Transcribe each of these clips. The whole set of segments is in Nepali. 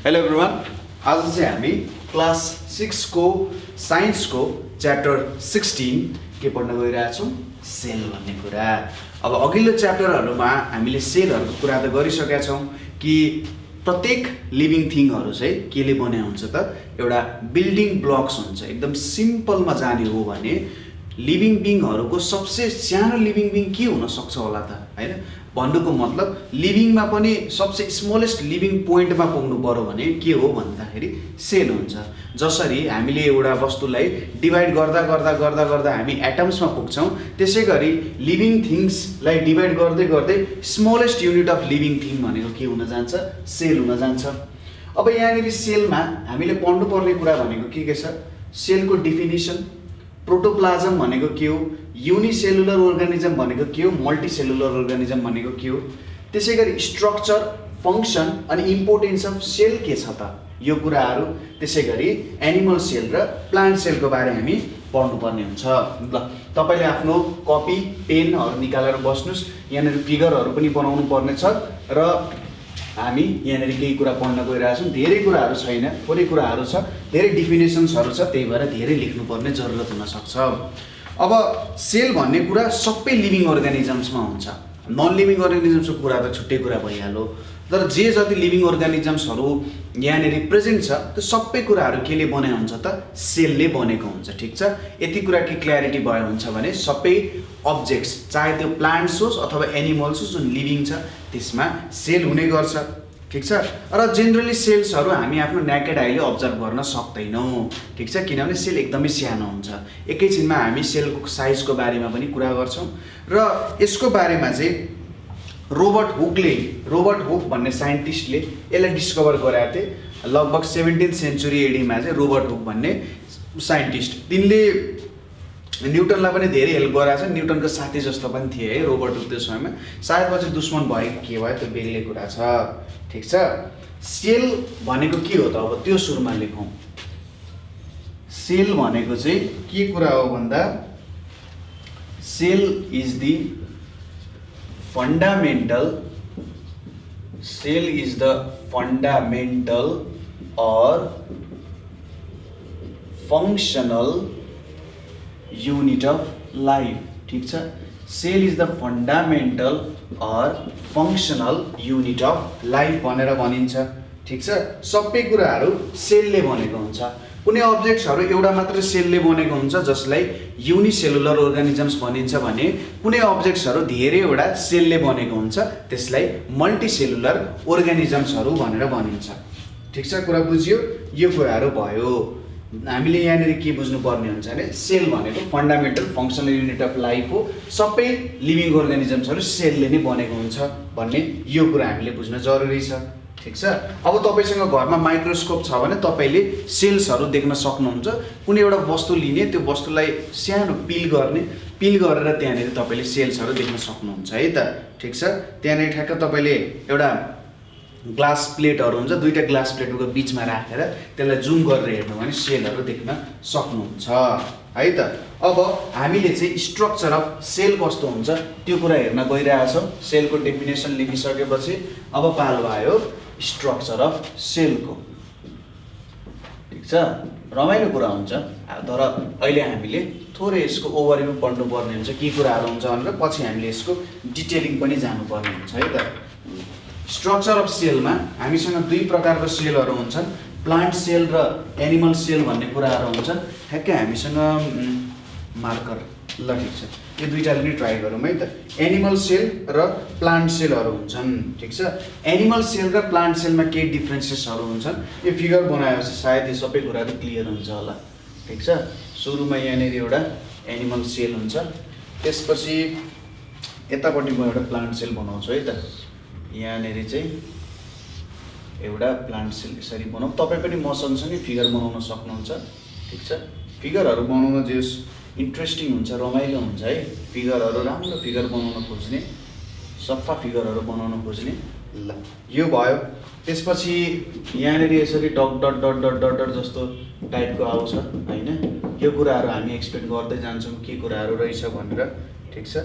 हेलो एभ्रिवान, आज चाहिँ हामी क्लास 6 को साइन्स को च्याप्टर 16 के पढ्न गइरहेछौँ, सेल भन्ने कुरा। अब अघिल्लो च्याप्टरहरुमा हामीले सेलहरुको कुरा त गरिसकेका छौँ कि प्रत्येक लिभिङ थिङहरु चाहिँ केले बने हुन्छ त, एउटा बिल्डिङ ब्लक्स हुन्छ। एकदम सिम्पलमा जाने हो भने लिभिङ बिङहरुको सबसे सानो लिभिङ बिङ के हुन सक्छ होला त, हैन? भन्नुको मतलब लिभिङमा पनि सबसे स्मलेस्ट लिभिङ पोइन्टमा पुग्नु पर्यो भने के हो भन्दाखेरि सेल हुन्छ। जसरी हामीले एउटा वस्तुलाई डिभाइड गर्दा गर्दा गर्दा गर्दा हामी एटम्समा पुग्छौं, त्यसैगरी लिभिङ थिङ्सलाई डिभाइड गर्दै गर्दै smallest unit of living thing भनेको के हुन जान्छ? सेल हुन जान्छ। अब यहाँनिर सेलमा हामीले पढ्नुपर्ने कुरा भनेको के छ? सेलको डेफिनेसन, प्रोटोप्लाज्म भनेको के हो, युनिसेलुलर अर्गानिजम भनेको के हो, मल्टिसेलुलर अर्गानिजम भनेको के हो, त्यसैगरी स्ट्रक्चर, फंक्सन अनि इम्पोर्टेन्स अफ सेल के छ त, यो कुराहरू, त्यसैगरी एनिमल सेल र प्लान्ट सेलको बारे हामी पढ्नुपर्ने हुन्छ। ल, तपाईले आफ्नो कपी पेनहरु निकालेर बस्नुस्, यहाँनिर फिगरहरु पनि बनाउनु पर्ने छ र हामी यहाँनिर केही कुरा पढ्न गइरहेछौँ। धेरै कुराहरू छैन, थोरै कुराहरू छ, धेरै डेफिनेसन्सहरू छ, त्यही भएर धेरै लेख्नुपर्ने जरुरत हुन सक्छ। अब सेल भन्ने कुरा सबै लिभिङ अर्गानिजम्समा हुन्छ। नन लिभिङ अर्गानिजम्सको कुरा त छुट्टै कुरा भइहाल्यो, तर जे जति लिभिङ अर्गानिजम्सहरू यहाँनिर प्रेजेन्ट छ त्यो सबै कुराहरू केले बने हुन्छ त? सेलले बनेको हुन्छ। ठिक छ, यति कुरा के क्ल्यारिटी भयो हुन्छ भने सबै अब्जेक्ट्स, चाहे त्यो प्लान्ट्स होस् अथवा एनिमल्स होस्, जुन लिभिङ छ त्यसमा सेल हुने गर्छ। ठिक छ, र जेनरली सेल्सहरू हामी आफ्नो न्याकेड आइले अब्जर्भ गर्न सक्दैनौँ। ठिक छ, किनभने सेल एकदमै सानो हुन्छ। एकैछिनमा हामी सेलको साइजको बारेमा पनि कुरा गर्छौँ र यसको बारेमा चाहिँ रोबर्ट हुक भन्ने साइन्टिस्टले यसलाई डिस्कभर गराएको थिए। लगभग 17th सेन्चुरी एडीमा चाहिँ रोबर्ट हुक भन्ने साइन्टिस्ट, तिनले न्युटनलाई पनि धेरै हेल्प गराएको छ। न्युटनको साथी जस्तो पनि थिए है रोबर्ट हुक त्यो समयमा। सायद पछि दुश्मन भयो के भयो त्यो बेग्लै कुरा छ। ठिक छ, सेल भनेको के हो त? अब त्यो सुरुमा लेखौँ। सेल भनेको चाहिँ के कुरा हो भन्दा सेल इज द फंडामेंटल और फंक्शनल यूनिट ऑफ लाइफ। ठीक छ, सेल इज द फंडामेंटल और फंक्शनल यूनिट अफ लाइफ भनेर भनिन्छ। ठीक छ, सबै कुराहरू सेलले बनेको हुन्छ। कुनै अब्जेक्ट्सहरू एउटा मात्र सेलले बनेको हुन्छ जसलाई युनिसेलुलर अर्गानिजम्स भनिन्छ भने कुनै अब्जेक्ट्सहरू धेरैवटा सेलले बनेको हुन्छ त्यसलाई मल्टिसेलुलर अर्गानिजम्सहरू भनेर भनिन्छ। ठिक छ, कुरा बुझियो? यो कुराहरू भयो। हामीले यहाँनिर के बुझ्नुपर्ने हुन्छ भने सेल भनेको fundamental functional unit of life हो। सबै लिभिङ अर्गानिजम्सहरू सेलले नै बनेको हुन्छ भन्ने यो कुरा हामीले बुझ्न जरुरी छ। ठिक छ, अब तपाईसँग घरमा माइक्रोस्कोप छ भने तपाईले सेल्सहरू देख्न सक्नुहुन्छ। कुनै एउटा वस्तु लिने, त्यो वस्तुलाई सानो पिल गरेर त्यहाँनिर तपाईले सेल्सहरू देख्न सक्नुहुन्छ है त। ठिक छ, त्यहाँनिर ठ्याक्क तपाईले एउटा ग्लास प्लेटहरू हुन्छ, दुईटा ग्लास प्लेटको बिचमा राखेर त्यसलाई जुम गरेर हेर्नु भने सेलहरू देख्न सक्नुहुन्छ है त। अब हामीले चाहिँ स्ट्रक्चर अफ सेल कस्तो हुन्छ त्यो कुरा हेर्न गइरहेछौँ। सेलको डेफिनेसन लेखिसकेपछि अब पालो आयो स्ट्रक्चर अफ सेलको। ठिक छ, रमाइलो कुरा हुन्छ, तर अहिले हामीले थोरै यसको ओभरभ्यू पढ्नुपर्ने हुन्छ के कुराहरू हुन्छ भनेर, पछि हामीले यसको डिटेलिङ पनि जानुपर्ने हुन्छ है त। स्ट्रक्चर अफ सेलमा हामीसँग दुई प्रकारको सेलहरू हुन्छन्, प्लान्ट सेल र एनिमल सेल भन्ने कुराहरू हुन्छन्। ठ्याक्कै हामीसँग मार्कर, ल ठिक छ, यो दुईटाले नै ट्राई गरौँ है त। एनिमल सेल र प्लान्ट सेलहरू हुन्छन्। ठिक छ, एनिमल सेल र प्लान्ट सेलमा केही डिफ्रेन्सेसहरू हुन्छन्। यो फिगर बनाएपछि सायद यो सबै कुराहरू क्लियर हुन्छ होला। ठिक छ, सुरुमा यहाँनिर एउटा एनिमल सेल हुन्छ, त्यसपछि यतापट्टि म एउटा प्लान्ट सेल बनाउँछु है त। यहाँनिर चाहिँ एउटा प्लान्ट सेल यसरी बनाउँ। तपाईँ पनि मसँगसँगै फिगर बनाउन सक्नुहुन्छ। ठिक छ, फिगरहरू बनाउन जे इन्ट्रेस्टिङ हुन्छ, रमाइलो हुन्छ है। फिगरहरू राम्रो फिगर बनाउन खोज्ने, सफा फिगरहरू बनाउन खोज्ने। ल, यो भयो। त्यसपछि यहाँनिर यसरी dot dot dot dot dot dot जस्तो टाइपको आउँछ हैन। यो कुराहरू हामी एक्सपेक्ट गर्दै जान्छौँ के कुराहरू रहेछ भनेर। ठीक छ,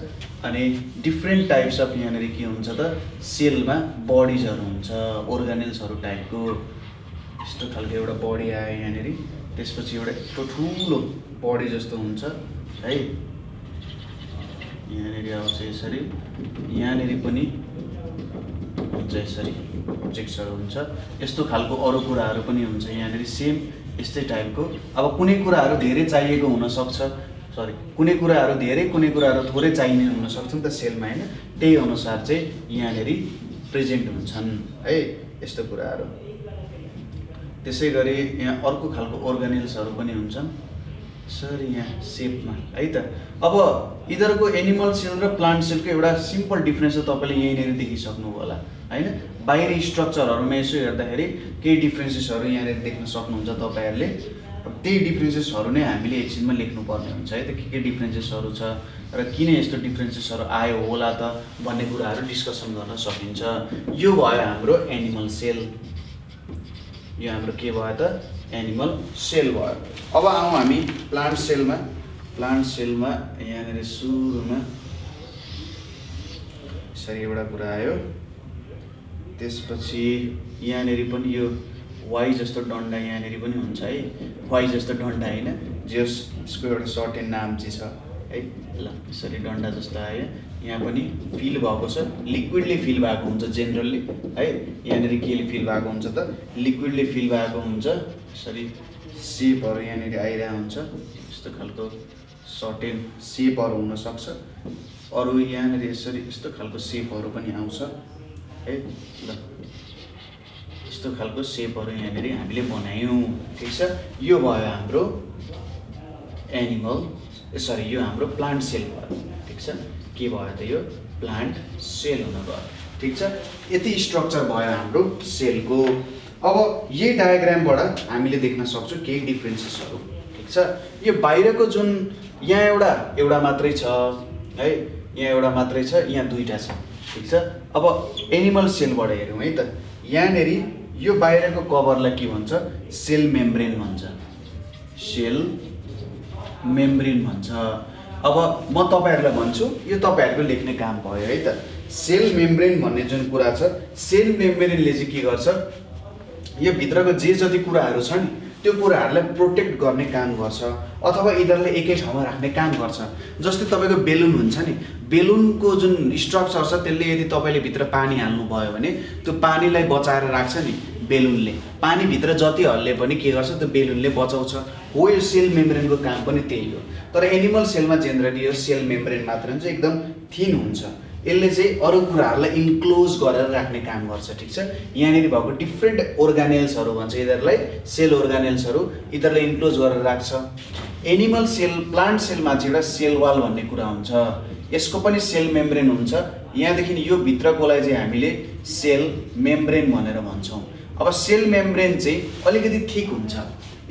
अनि डिफ्रेन्ट टाइप्स अफ यहाँनिर के हुन्छ त सेलमा बडिजहरू हुन्छ, अर्गानेल्सहरू टाइपको। यस्तो खालको एउटा बडी आयो यहाँनिर, त्यसपछि एउटा यस्तो ठुलो बडी जस्तो हुन्छ है, यहाँनिर आउँछ यसरी, यहाँनिर पनि हुन्छ यसरी अब्जेक्ट्सहरू हुन्छ, यस्तो खालको अरू कुराहरू पनि हुन्छ यहाँनिर सेम यस्तै टाइपको। अब कुनै कुराहरू धेरै चाहिएको हुनसक्छ, कुनै कुराहरू धेरै कुनै कुराहरू थोरै चाहिने हुनसक्छ नि त सेलमा होइन, त्यही अनुसार चाहिँ यहाँनिर प्रेजेन्ट हुन्छन् है यस्तो कुराहरू। त्यसै गरी यहाँ अर्को खालको अर्गानेल्सहरू पनि हुन्छन् सर यहाँ सेपमा है त। अब यिनीहरूको एनिमल सेल र प्लान्ट सेलको एउटा सिम्पल डिफ्रेन्स चाहिँ तपाईँले यहीँनिर देखिसक्नु होला होइन। बाहिरी स्ट्रक्चरहरूमा यसो हेर्दाखेरि केही डिफ्रेन्सेसहरू यहाँनिर देख्न सक्नुहुन्छ तपाईँहरूले। त्यही डिफ्रेन्सेसहरू नै हामीले एकछिनमा लेख्नुपर्ने हुन्छ है त, के डिफ्रेन्सेसहरू छ र किन यस्तो डिफ्रेन्सेसहरू आयो होला त भन्ने कुराहरू डिस्कसन गर्न सकिन्छ। यो भयो हाम्रो एनिमल सेल, यो हाम्रो के भयो त एनिमल सेल भयो। अब आउँ हामी प्लान्ट सेलमा। प्लान्ट सेलमा यहाँनिर सुरुमा यसरी एउटा कुरा आयो, त्यसपछि यहाँनिर पनि यो वाइ जस्तो डन्डा यहाँनिर पनि हुन्छ है, वाइ जस्तो डन्डा होइन, जस यसको एउटा सर्टेन नाम चाहिँ छ है। ल यसरी डन्डा जस्तो आयो, यहाँ पनि फिल भएको छ, लिक्विडले फिल भएको हुन्छ जेनरली है। यहाँनिर केले फिल भएको हुन्छ त लिक्विडले फिल भएको हुन्छ, यसरी सेपहरू यहाँनिर आइरहेको हुन्छ, यस्तो खालको सर्टेन सेपहरू हुनसक्छ। अरू यहाँनिर यसरी यस्तो खालको सेपहरू पनि आउँछ है। ल यस्तो खालको सेपहरू यहाँनिर हामीले बनायौँ, ठिक छ। यो भयो हाम्रो एनिमल सरी यो हाम्रो प्लान्ट सेल भयो, ठिक छ। के भयो त यो प्लान्ट सेल हुन गयो, ठिक छ। यति स्ट्रक्चर भयो हाम्रो सेलको। अब यही डायग्रामबाट हामीले देख्न सक्छौँ केही डिफ्रेन्सेसहरू, ठिक छ। यो बाहिरको जुन यहाँ एउटा मात्रै छ है, यहाँ एउटा मात्रै छ, यहाँ दुईवटा छ, ठिक छ। अब एनिमल सेलबाट हेरौँ है त, यहाँनिर यो बाहिरको कभरलाई के भन्छ सेल मेम्ब्रेन भन्छ, सेल मेम्ब्रेन भन्छ। अब म तपाईँहरूलाई भन्छु, यो तपाईँहरूको लेख्ने काम भयो है त। सेल मेम्ब्रेन भन्ने जुन कुरा छ, सेल मेम्ब्रेनले चाहिँ के गर्छ, यो भित्रको जे जति कुराहरू छ नि त्यो कुराहरूलाई प्रोटेक्ट गर्ने काम गर्छ अथवा यिनीहरूलाई एकै ठाउँमा राख्ने काम गर्छ। जस्तै तपाईँको बेलुन हुन्छ नि, बेलुनको जुन स्ट्रक्चर छ त्यसले यदि तपाईँले भित्र पानी हाल्नुभयो भने त्यो पानीलाई बचाएर राख्छ नि बेलुनले, पानीभित्र जति हल्ले पनि के गर्छ त्यो बेलुनले बचाउँछ। हो यो सेल मेम्ब्रेनको काम पनि त्यही हो। तर एनिमल सेलमा जेनरली यो सेल मेम्ब्रेन मात्र हुन्छ, एकदम थिन हुन्छ, यसले चाहिँ अरू कुराहरूलाई इन्क्लोज गरेर राख्ने काम गर्छ, ठिक छ। यहाँनिर भएको डिफ्रेन्ट अर्गानेल्सहरू भन्छ यिनीहरूलाई, सेल अर्गानेल्सहरू, यिनीहरूलाई इन्क्लोज गरेर राख्छ। एनिमल सेल प्लान्ट सेलमा चाहिँ एउटा सेल वाल भन्ने कुरा हुन्छ, यसको पनि सेल मेम्ब्रेन हुन्छ। यहाँदेखि यो भित्रकोलाई चाहिँ हामीले सेल मेम्ब्रेन भनेर भन्छौँ। अब सेल मेम्ब्रेन चाहिँ अलिकति थिक हुन्छ,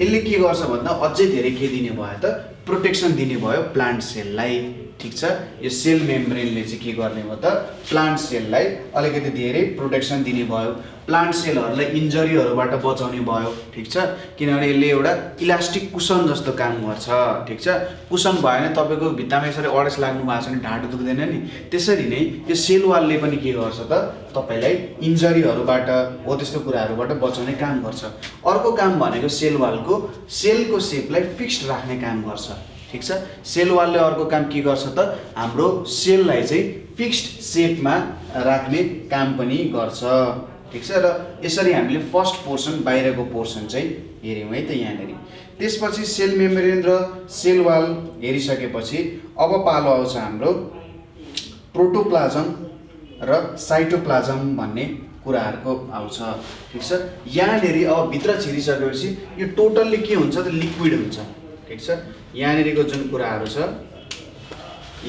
यसले के गर्छ भन्दा अझै धेरै के दिने भयो त प्रोटेक्सन दिने भयो प्लान्ट सेललाई, ठिक छ। यो सेल मेम्ब्रेनले चाहिँ के गर्ने भयो त प्लान्ट सेललाई अलिकति धेरै प्रोटेक्सन दिने भयो, प्लान्ट सेलहरूलाई इन्जरीहरूबाट बचाउने भयो, ठिक छ। किनभने यसले एउटा इलास्टिक कुसन जस्तो काम गर्छ, ठिक छ। कुसन भयो भने तपाईँको भित्तामा यसरी अडेस लाग्नु भएको छ भने ढाँडो दुख्दैन नि, त्यसरी नै यो सेल वालले पनि के गर्छ त तपाईँलाई इन्जरीहरूबाट हो त्यस्तो कुराहरूबाट बचाउने काम गर्छ। अर्को काम भनेको सेल वालको सेलको सेपलाई फिक्स्ड राख्ने काम गर्छ, ठिक छ। सेल वालले अर्को काम के गर्छ त हाम्रो सेललाई चाहिँ फिक्स्ड सेपमा राख्ने काम पनि गर्छ, ठिक छ। र यसरी हामीले फर्स्ट पोर्सन बाहिरको पोर्सन चाहिँ हेऱ्यौँ है त यहाँनिर। त्यसपछि सेल मेम्ब्रेन र सेल वाल हेरिसकेपछि अब पालो आउँछ हाम्रो प्रोटोप्लाज्म र साइटोप्लाज्म भन्ने कुराहरूको आउँछ, ठिक छ। यहाँनिर अब भित्र छिरिसकेपछि यो टोटल्ली के हुन्छ त लिक्विड हुन्छ, ठिक छ। यहाँनिरको जुन कुराहरू छ,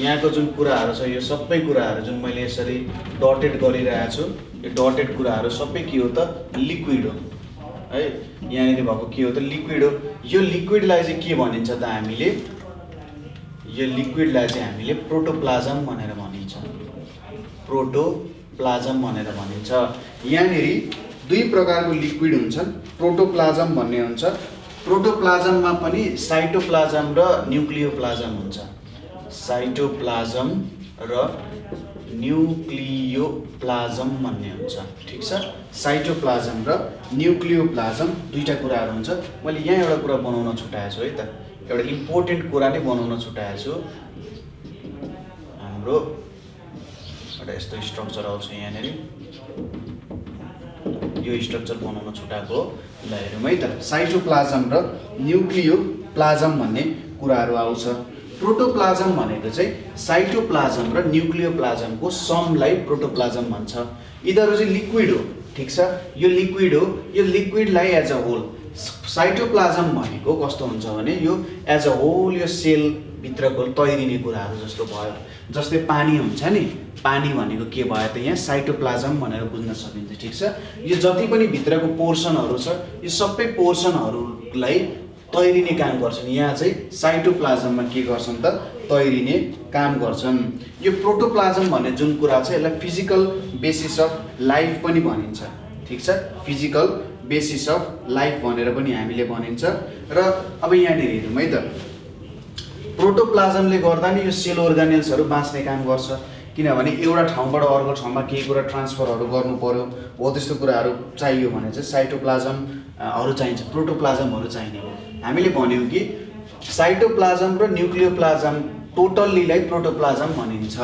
यहाँको जुन कुराहरू छ, यो सबै कुराहरू जुन मैले यसरी डटेड गरिरहेको छु, यो डटेड कुराहरू सबै के हो त लिक्विड हो है। यहाँनिर भएको के हो त लिक्विड हो। यो लिक्विडलाई चाहिँ के भनिन्छ त हामीले, यो लिक्विडलाई चाहिँ हामीले प्रोटोप्लाज्म भनेर भनिन्छ, प्रोटोप्लाज्म भनेर भनिन्छ। यहाँनिर दुई प्रकारको लिक्विड हुन्छन्, प्रोटोप्लाज्म भन्ने हुन्छ, प्रोटोप्लाज्ममा पनि साइटोप्लाज्म र न्युक्लियोप्लाज्म हुन्छ, साइटोप्लाज्म र न्युक्लियोप्लाज्म भन्ने हुन्छ। ठिक छ, साइटोप्लाज्म र न्युक्लियोप्लाज्म दुईटा कुराहरू हुन्छ। मैले यहाँ एउटा कुरा बनाउन छुटाएको छु है त, एउटा इम्पोर्टेन्ट कुरा नै बनाउन छुटाएको छु। हाम्रो एउटा यस्तो स्ट्रक्चर आउँछ यहाँनिर, यो स्ट्रक्चर बनाउन छुटाएको हो। ल हेरौँ है त, साइटोप्लाज्म र न्युक्लियोप्लाज्म भन्ने कुराहरू आउँछ। प्रोटोप्लाज्म भनेको चाहिँ साइटोप्लाज्म र न्युक्लियोप्लाज्मको समलाई प्रोटोप्लाज्म भन्छ। यिनीहरू चाहिँ लिक्विड हो। ठिक छ, यो लिक्विड हो। यो लिक्विडलाई एज अ होल, साइटोप्लाज्म भनेको कस्तो हुन्छ भने यो एज अ होल यो सेलभित्रको तैरिने कुराहरू जस्तो भयो। जस्तै पानी हुन्छ नि, पानी भनेको के भयो त यहाँ साइटोप्लाज्म भनेर बुझ्न सकिन्छ। ठिक छ, यो जति पनि भित्रको पोर्सनहरू छ यो सबै पोर्सनहरूलाई तैरिने काम गर्छन्। यहाँ चाहिँ साइटोप्लाज्ममा के गर्छन् त, तैरिने काम गर्छन्। यो प्रोटोप्लाज्म भन्ने जुन कुरा छ यसलाई फिजिकल बेसिस अफ लाइफ पनि भनिन्छ। ठिक छ, फिजिकल बेसिस अफ लाइफ भनेर पनि हामीले भनिन्छ। र अब यहाँनिर हेरौँ है त, प्रोटोप्लाज्मले गर्दा नि यो सेल अर्गानेल्सहरू बाँच्ने काम गर्छ। किनभने एउटा ठाउँबाट अर्को ठाउँमा केही कुरा ट्रान्सफरहरू गर्नु पर्यो, हो त्यस्तो कुराहरू चाहियो भने चाहिँ साइटोप्लाज्महरू चाहिन्छ, प्रोटोप्लाज्महरू चाहिने हो। हामीले भन्यौँ कि साइटोप्लाज्म र न्युक्लियोप्लाज्म टोटल्लीलाई प्रोटोप्लाज्म भनिन्छ।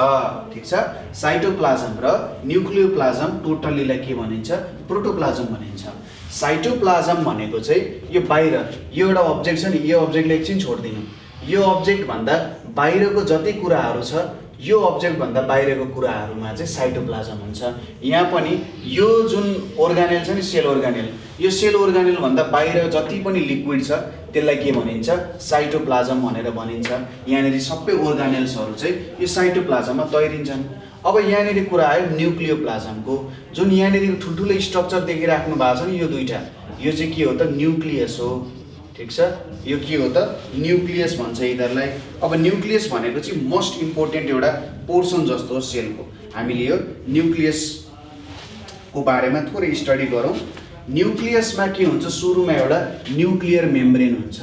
ठिक छ, साइटोप्लाज्म र न्युक्लियोप्लाज्म टोटल्लीलाई के भनिन्छ, प्रोटोप्लाज्म भनिन्छ। साइटोप्लाज्म भनेको चाहिँ यो बाहिर यो एउटा अब्जेक्ट छ नि, यो अब्जेक्टलाई एकछिन छोडिदिनु, यो अब्जेक्ट भन्दा बाहिरको जति कुराहरू छ यो अब्जेक्ट भन्दा बाहिरको कुराहरूमा चाहिँ साइटोप्लाज्म हुन्छ। यहाँ पनि यो जुन अर्गानेल छ नि, सेल अर्गानेल, यो सेल अर्गानेल भन्दा बाहिर जति पनि लिक्विड छ त्यसलाई के भनिन्छ, साइटोप्लाज्म भनेर भनिन्छ। यहाँनिर सबै अर्गानेल्सहरू चाहिँ यो साइटोप्लाज्ममा तैरिन्छन्। अब यहाँनिर कुरा आयो न्युक्लियोप्लाज्मको, जुन यहाँनिर ठुल्ठुलो स्ट्रक्चर देखिराख्नु भएको छ नि, यो दुईटा, यो चाहिँ के हो त, न्युक्लियस हो। ठिक छ, यो के हो त, न्युक्लियस भन्छ यिनीहरूलाई। अब न्युक्लियस भनेको चाहिँ मोस्ट इम्पोर्टेन्ट एउटा पोर्सन जस्तो हो सेलको। हामीले यो न्युक्लियसको बारेमा थोरै स्टडी गरौँ। न्युक्लियसमा के हुन्छ, सुरुमा एउटा न्युक्लियर मेम्ब्रेन हुन्छ।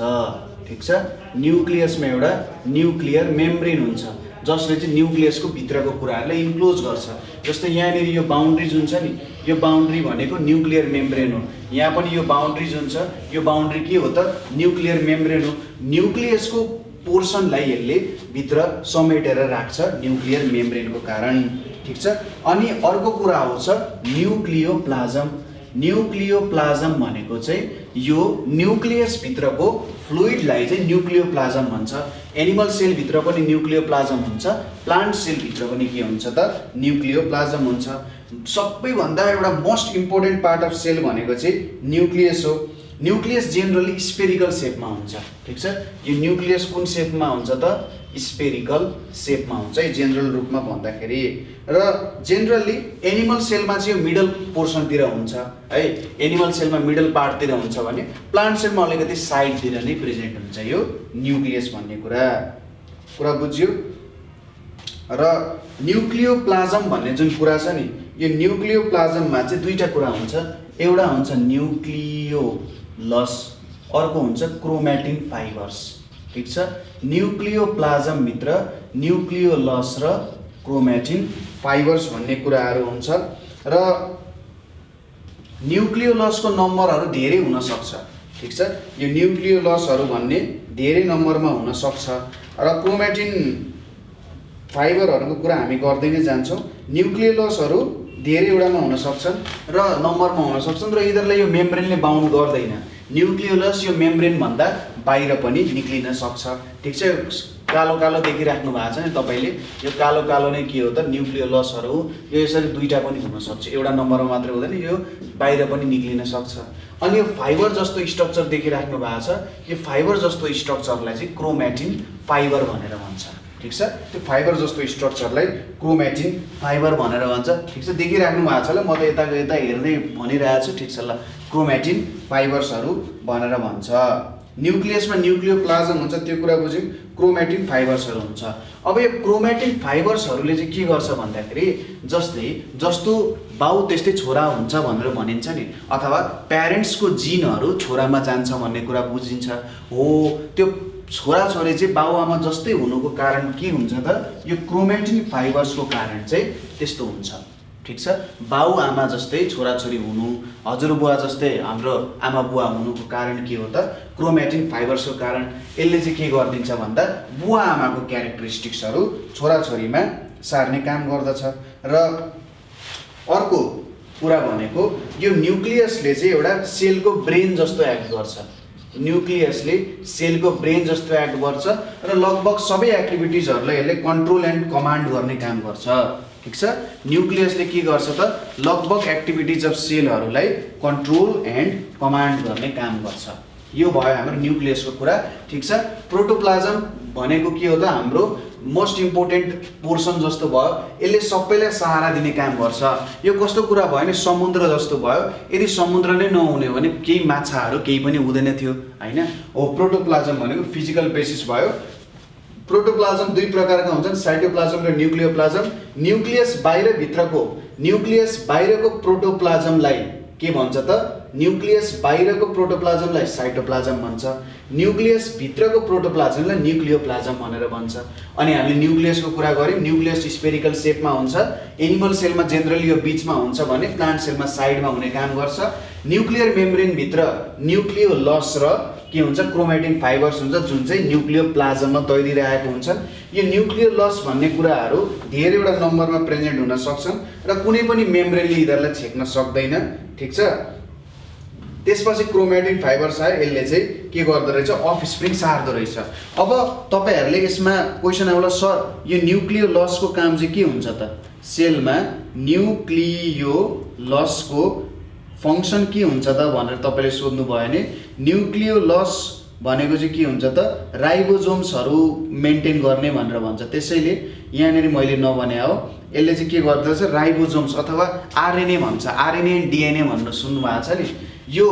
ठिक छ, न्युक्लियसमा एउटा न्युक्लियर मेम्ब्रेन हुन्छ जसले चाहिँ न्युक्लियसको भित्रको कुराहरूलाई इन्क्लोज गर्छ। जस्तै यहाँनिर यो बााउन्ड्री जुन छ नि, यो बााउन्ड्री भनेको न्युक्लियर मेम्ब्रेन हो। यहाँ पनि यो बााउन्ड्री जुन छ यो बााउन्ड्री के हो त, न्युक्लियर मेम्ब्रेन हो। न्युक्लियसको पोर्सनलाई यसले भित्र समेटेर राख्छ न्युक्लियर मेम्ब्रेनको कारण। ठिक छ, अनि अर्को कुरा आउँछ न्युक्लियोप्लाज्म। न्युक्लियोप्लाज्म भनेको चाहिँ यो न्युक्लियसभित्रको फ्लुइडलाई चाहिँ न्युक्लियोप्लाज्म भन्छ। एनिमल सेलभित्र पनि न्युक्लियोप्लाज्म हुन्छ, प्लान्ट सेलभित्र पनि के हुन्छ त, न्युक्लियोप्लाज्म हुन्छ। सबैभन्दा एउटा most important part of cell भनेको चाहिँ न्युक्लियस हो। न्युक्लियस जेनरली स्पेरिकल सेपमा हुन्छ। ठिक छ, यो न्युक्लियस कुन सेपमा हुन्छ त, स्पेरिकल सेपमा हुन्छ है जेनरल रूपमा भन्दाखेरि। र जेनरली एनिमल सेलमा चाहिँ यो मिडल पोर्सनतिर हुन्छ है, एनिमल सेलमा मिडल पार्टतिर हुन्छ भने प्लान्ट सेलमा अलिकति साइडतिर नै प्रेजेन्ट हुन्छ यो न्युक्लियस भन्ने कुरा बुझ्यो। र न्युक्लियोप्लाज्म भन्ने जुन कुरा छ नि, यो न्युक्लियोप्लाज्ममा चाहिँ दुईटा कुरा हुन्छ, एउटा हुन्छ न्युक्लियोलस, अर्को हुन्छ क्रोमेटिन फाइबर्स। ठिक छ, न्युक्लियोप्लाज्मभित्र न्युक्लियोलस र क्रोमेटिन फाइबर्स भन्ने कुराहरू हुन्छ। र न्युक्लियोलसको नम्बरहरू धेरै हुन सक्छ। ठिक छ, यो न्युक्लियोलसहरू भन्ने धेरै नम्बरमा हुन सक्छ। र क्रोमेटिन फाइबरहरूको कुरा हामी गर्दै नै जान्छौँ। न्युक्लियोलसहरू धेरैवटामा हुन सक्छन् र नम्बरमा हुन सक्छन्, र यिनीहरूलाई यो मेम्ब्रेनले बाउन्ड गर्दैन। न्युक्लियोलस यो मेम्ब्रेन भन्दा बाहिर पनि निक्लिन सक्छ। ठिक छ, कालो कालो देखिराख्नु भएको छ नि तपाईँले, यो कालो कालो नै के हो त, न्युक्लियोलसहरू। यो यसरी दुईटा पनि हुनसक्छ, एउटा नम्बरमा मात्रै हुँदैन, यो बाहिर पनि निक्लिन सक्छ। अनि यो फाइबर जस्तो स्ट्रक्चर देखिराख्नु भएको छ, यो फाइबर जस्तो स्ट्रक्चरलाई चाहिँ क्रोमेटिन फाइबर भनेर भन्छ। ठिक छ, त्यो फाइबर जस्तो स्ट्रक्चरलाई क्रोमेटिन फाइबर भनेर भन्छ। ठिक छ, देखिराख्नु भएको छ ल, म त यता हेर्दै भनिरहेको छु। ठिक छ ल, क्रोमेटिन फाइबर्सहरू भनेर भन्छ। न्युक्लियसमा न्युक्लियोप्लाज्म हुन्छ, त्यो कुरा बुझ्यौँ। क्रोमेटिन फाइबर्सहरू हुन्छ। अब यो क्रोमेटिन फाइबर्सहरूले चाहिँ के गर्छ भन्दाखेरि, जस्तो बाउ त्यस्तै छोरा हुन्छ भनेर भनिन्छ नि, अथवा प्यारेन्ट्सको जिनहरू छोरामा जान्छ भन्ने कुरा बुझिन्छ हो। त्यो छोराछोरी चाहिँ बाउआमा जस्तै हुनुको कारण के हुन्छ त यो क्रोमेटिन फाइबर्सको कारण चाहिँ त्यस्तो हुन्छ। ठिक छ, बाउआमा जस्तै छोराछोरी हुनु, हजुरबुवा जस्तै हाम्रो आमा बुवा हुनुको कारण के हो त क्रोमेटिन फाइबर्सको कारण। यसले चाहिँ के गरिदिन्छ भन्दा बुवा आमाको क्यारेक्टरिस्टिक्सहरू छोराछोरीमा सार्ने काम गर्दछ। र अर्को कुरा भनेको यो न्युक्लियसले चाहिँ एउटा सेलको ब्रेन जस्तो एक्ट गर्छ। न्युक्लियसले सेलको ब्रेन जस्तो एक्ट गर्छ र लगभग सबै एक्टिभिटिजहरूलाई यसले कन्ट्रोल एन्ड कमान्ड गर्ने काम गर्छ। ठिक छ, न्युक्लियसले के गर्छ त लगभग एक्टिभिटिज अफ सेलहरूलाई कन्ट्रोल एन्ड कमान्ड गर्ने काम गर्छ। यो भयो हाम्रो न्युक्लियसको कुरा। ठिक छ, प्रोटोप्लाज्म भनेको के हो त हाम्रो मोस्ट इम्पोर्टेन्ट पोर्सन जस्तो भयो, यसले सबैलाई सहारा दिने काम गर्छ। यो कस्तो कुरा भयो भने समुद्र जस्तो भयो, यदि समुद्र नै नहुने हो भने केही माछाहरू केही पनि हुँदैन थियो हैन। हो प्रोटोप्लाज्म भनेको फिजिकल बेसिस भयो। प्रोटोप्लाज्म दुई प्रकारका हुन्छन्, साइटोप्लाज्म र न्युक्लियोप्लाज्म। न्युक्लियस बाहिरको प्रोटोप्लाज्मलाई के भन्छ त न्युक्लियस बाहिरको प्रोटोप्लाज्मलाई साइटोप्लाज्म भन्छ, न्युक्लियस भित्रको प्रोटोप्लाज्मलाई न्युक्लियोप्लाज्म भनेर भन्छ। अनि हामीले न्युक्लियसको कुरा गऱ्यौँ, न्युक्लियस स्पेरिकल सेपमा हुन्छ। एनिमल सेलमा जेनरली यो बिचमा हुन्छ भने प्लान्ट सेलमा साइडमा हुने काम गर्छ। न्युक्लियर मेम्ब्रेन भित्र न्युक्लियोलस र के हुन्छ क्रोमेटिन फाइबर्स हुन्छ जुन चाहिँ न्युक्लियोप्लाज्ममा तैरिरहेको हुन्छ। यो न्युक्लियोलस भन्ने कुराहरू धेरैवटा नम्बरमा प्रेजेन्ट हुन सक्छन् र कुनै पनि मेम्ब्रेनले यिनीहरूलाई छेक्न सक्दैन। ठिक छ, त्यसपछि क्रोमेटिन फाइबर्स आयो, यसले चाहिँ के गर्दो रहेछ अफ स्प्रिङ सार्दो रहेछ। अब तपाईहरूले यसमा क्वेसन आउला सर यो न्युक्लियोलसको काम चाहिँ के हुन्छ त सेलमा न्युक्लियोलसको फङ्सन के हुन्छ त भनेर तपाईँले सोध्नु भयो भने न्युक्लियोलस भनेको चाहिँ के हुन्छ त राइबोजोम्सहरू मेन्टेन गर्ने भनेर भन्छ। त्यसैले यहाँनिर मैले नभने हो, यसले चाहिँ के गर्दछ राइबोजोम्स अथवा आरएनए भन्छ, आरएनए एन्ड डिएनए भनेर सुन्नुभएको छ नि। यो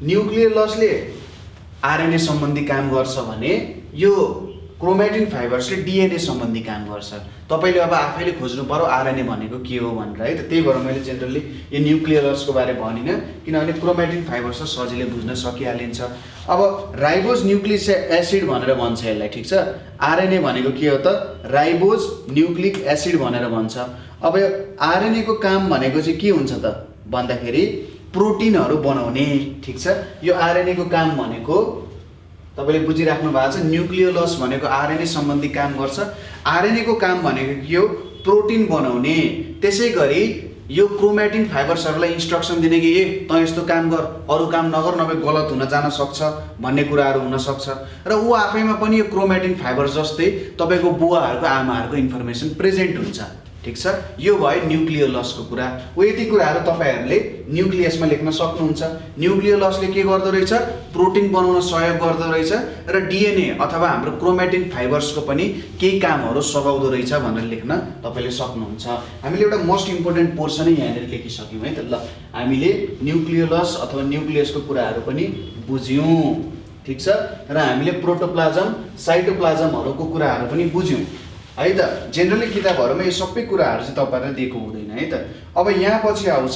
न्युक्लियोलसले आरएनए सम्बन्धी काम गर्छ भने यो क्रोमेटिन फाइबर्सले डिएनए सम्बन्धी काम गर्छ। तपाईँले अब आफैले खोज्नु पर्यो आरएनए भनेको के हो भनेर है त। त्यही भएर मैले जेनरली यो न्युक्लियोलसको बारे भनिनँ, किनभने क्रोमेटिन फाइबर्स सजिलै बुझ्न सकिहालिन्छ। अब राइबोज न्युक्लिक एसिड भनेर भन्छ यसलाई। ठिक छ, आरएनए भनेको के हो त राइबोज न्युक्लिक एसिड भनेर भन्छ। अब यो आरएनए को काम भनेको चाहिँ के हुन्छ त भन्दाखेरि प्रोटिनहरू बनाउने। ठिक छ, यो आरएनए को काम भनेको तपाईँले बुझिराख्नु भएको छ, न्युक्लियोलस भनेको आरएनए सम्बन्धी काम गर्छ। आरएनए को काम भनेको के हो प्रोटिन बनाउने। त्यसै गरी यो क्रोमेटिन फाइबर्सहरूलाई इन्स्ट्रक्सन दिने कि ए तँ यस्तो काम गर, अरू काम नगर नभए गलत हुन जान सक्छ भन्ने कुराहरू हुनसक्छ। र ऊ आफैमा पनि यो क्रोमेटिन फाइबर्स जस्तै तपाईँको बुवाहरूको आमाहरूको इन्फर्मेसन प्रेजेन्ट हुन्छ। ठिक छ, यो भयो न्युक्लियोलसको कुरा। यति कुराहरू तपाईँहरूले न्युक्लियसमा लेख्न सक्नुहुन्छ। न्युक्लियोलसले के गर्दो रहेछ प्रोटिन बनाउन सहयोग गर्दो रहेछ र डिएनए अथवा हाम्रो क्रोमेटिन फाइबर्सको पनि केही कामहरू सघाउँदो रहेछ भनेर लेख्न तपाईँले सक्नुहुन्छ। हामीले एउटा मोस्ट इम्पोर्टेन्ट पोर्सनै यहाँनिर लेखिसक्यौँ है त। ल हामीले न्युक्लियोलस अथवा न्युक्लियसको कुराहरू पनि बुझ्यौँ। ठिक छ, र हामीले प्रोटोप्लाज्म साइटोप्लाज्महरूको कुराहरू पनि बुझ्यौँ है त। जेनरली किताबहरूमा यो सबै कुराहरू चाहिँ तपाईँहरूले दिएको हुँदैन है त। अब यहाँ पछि आउँछ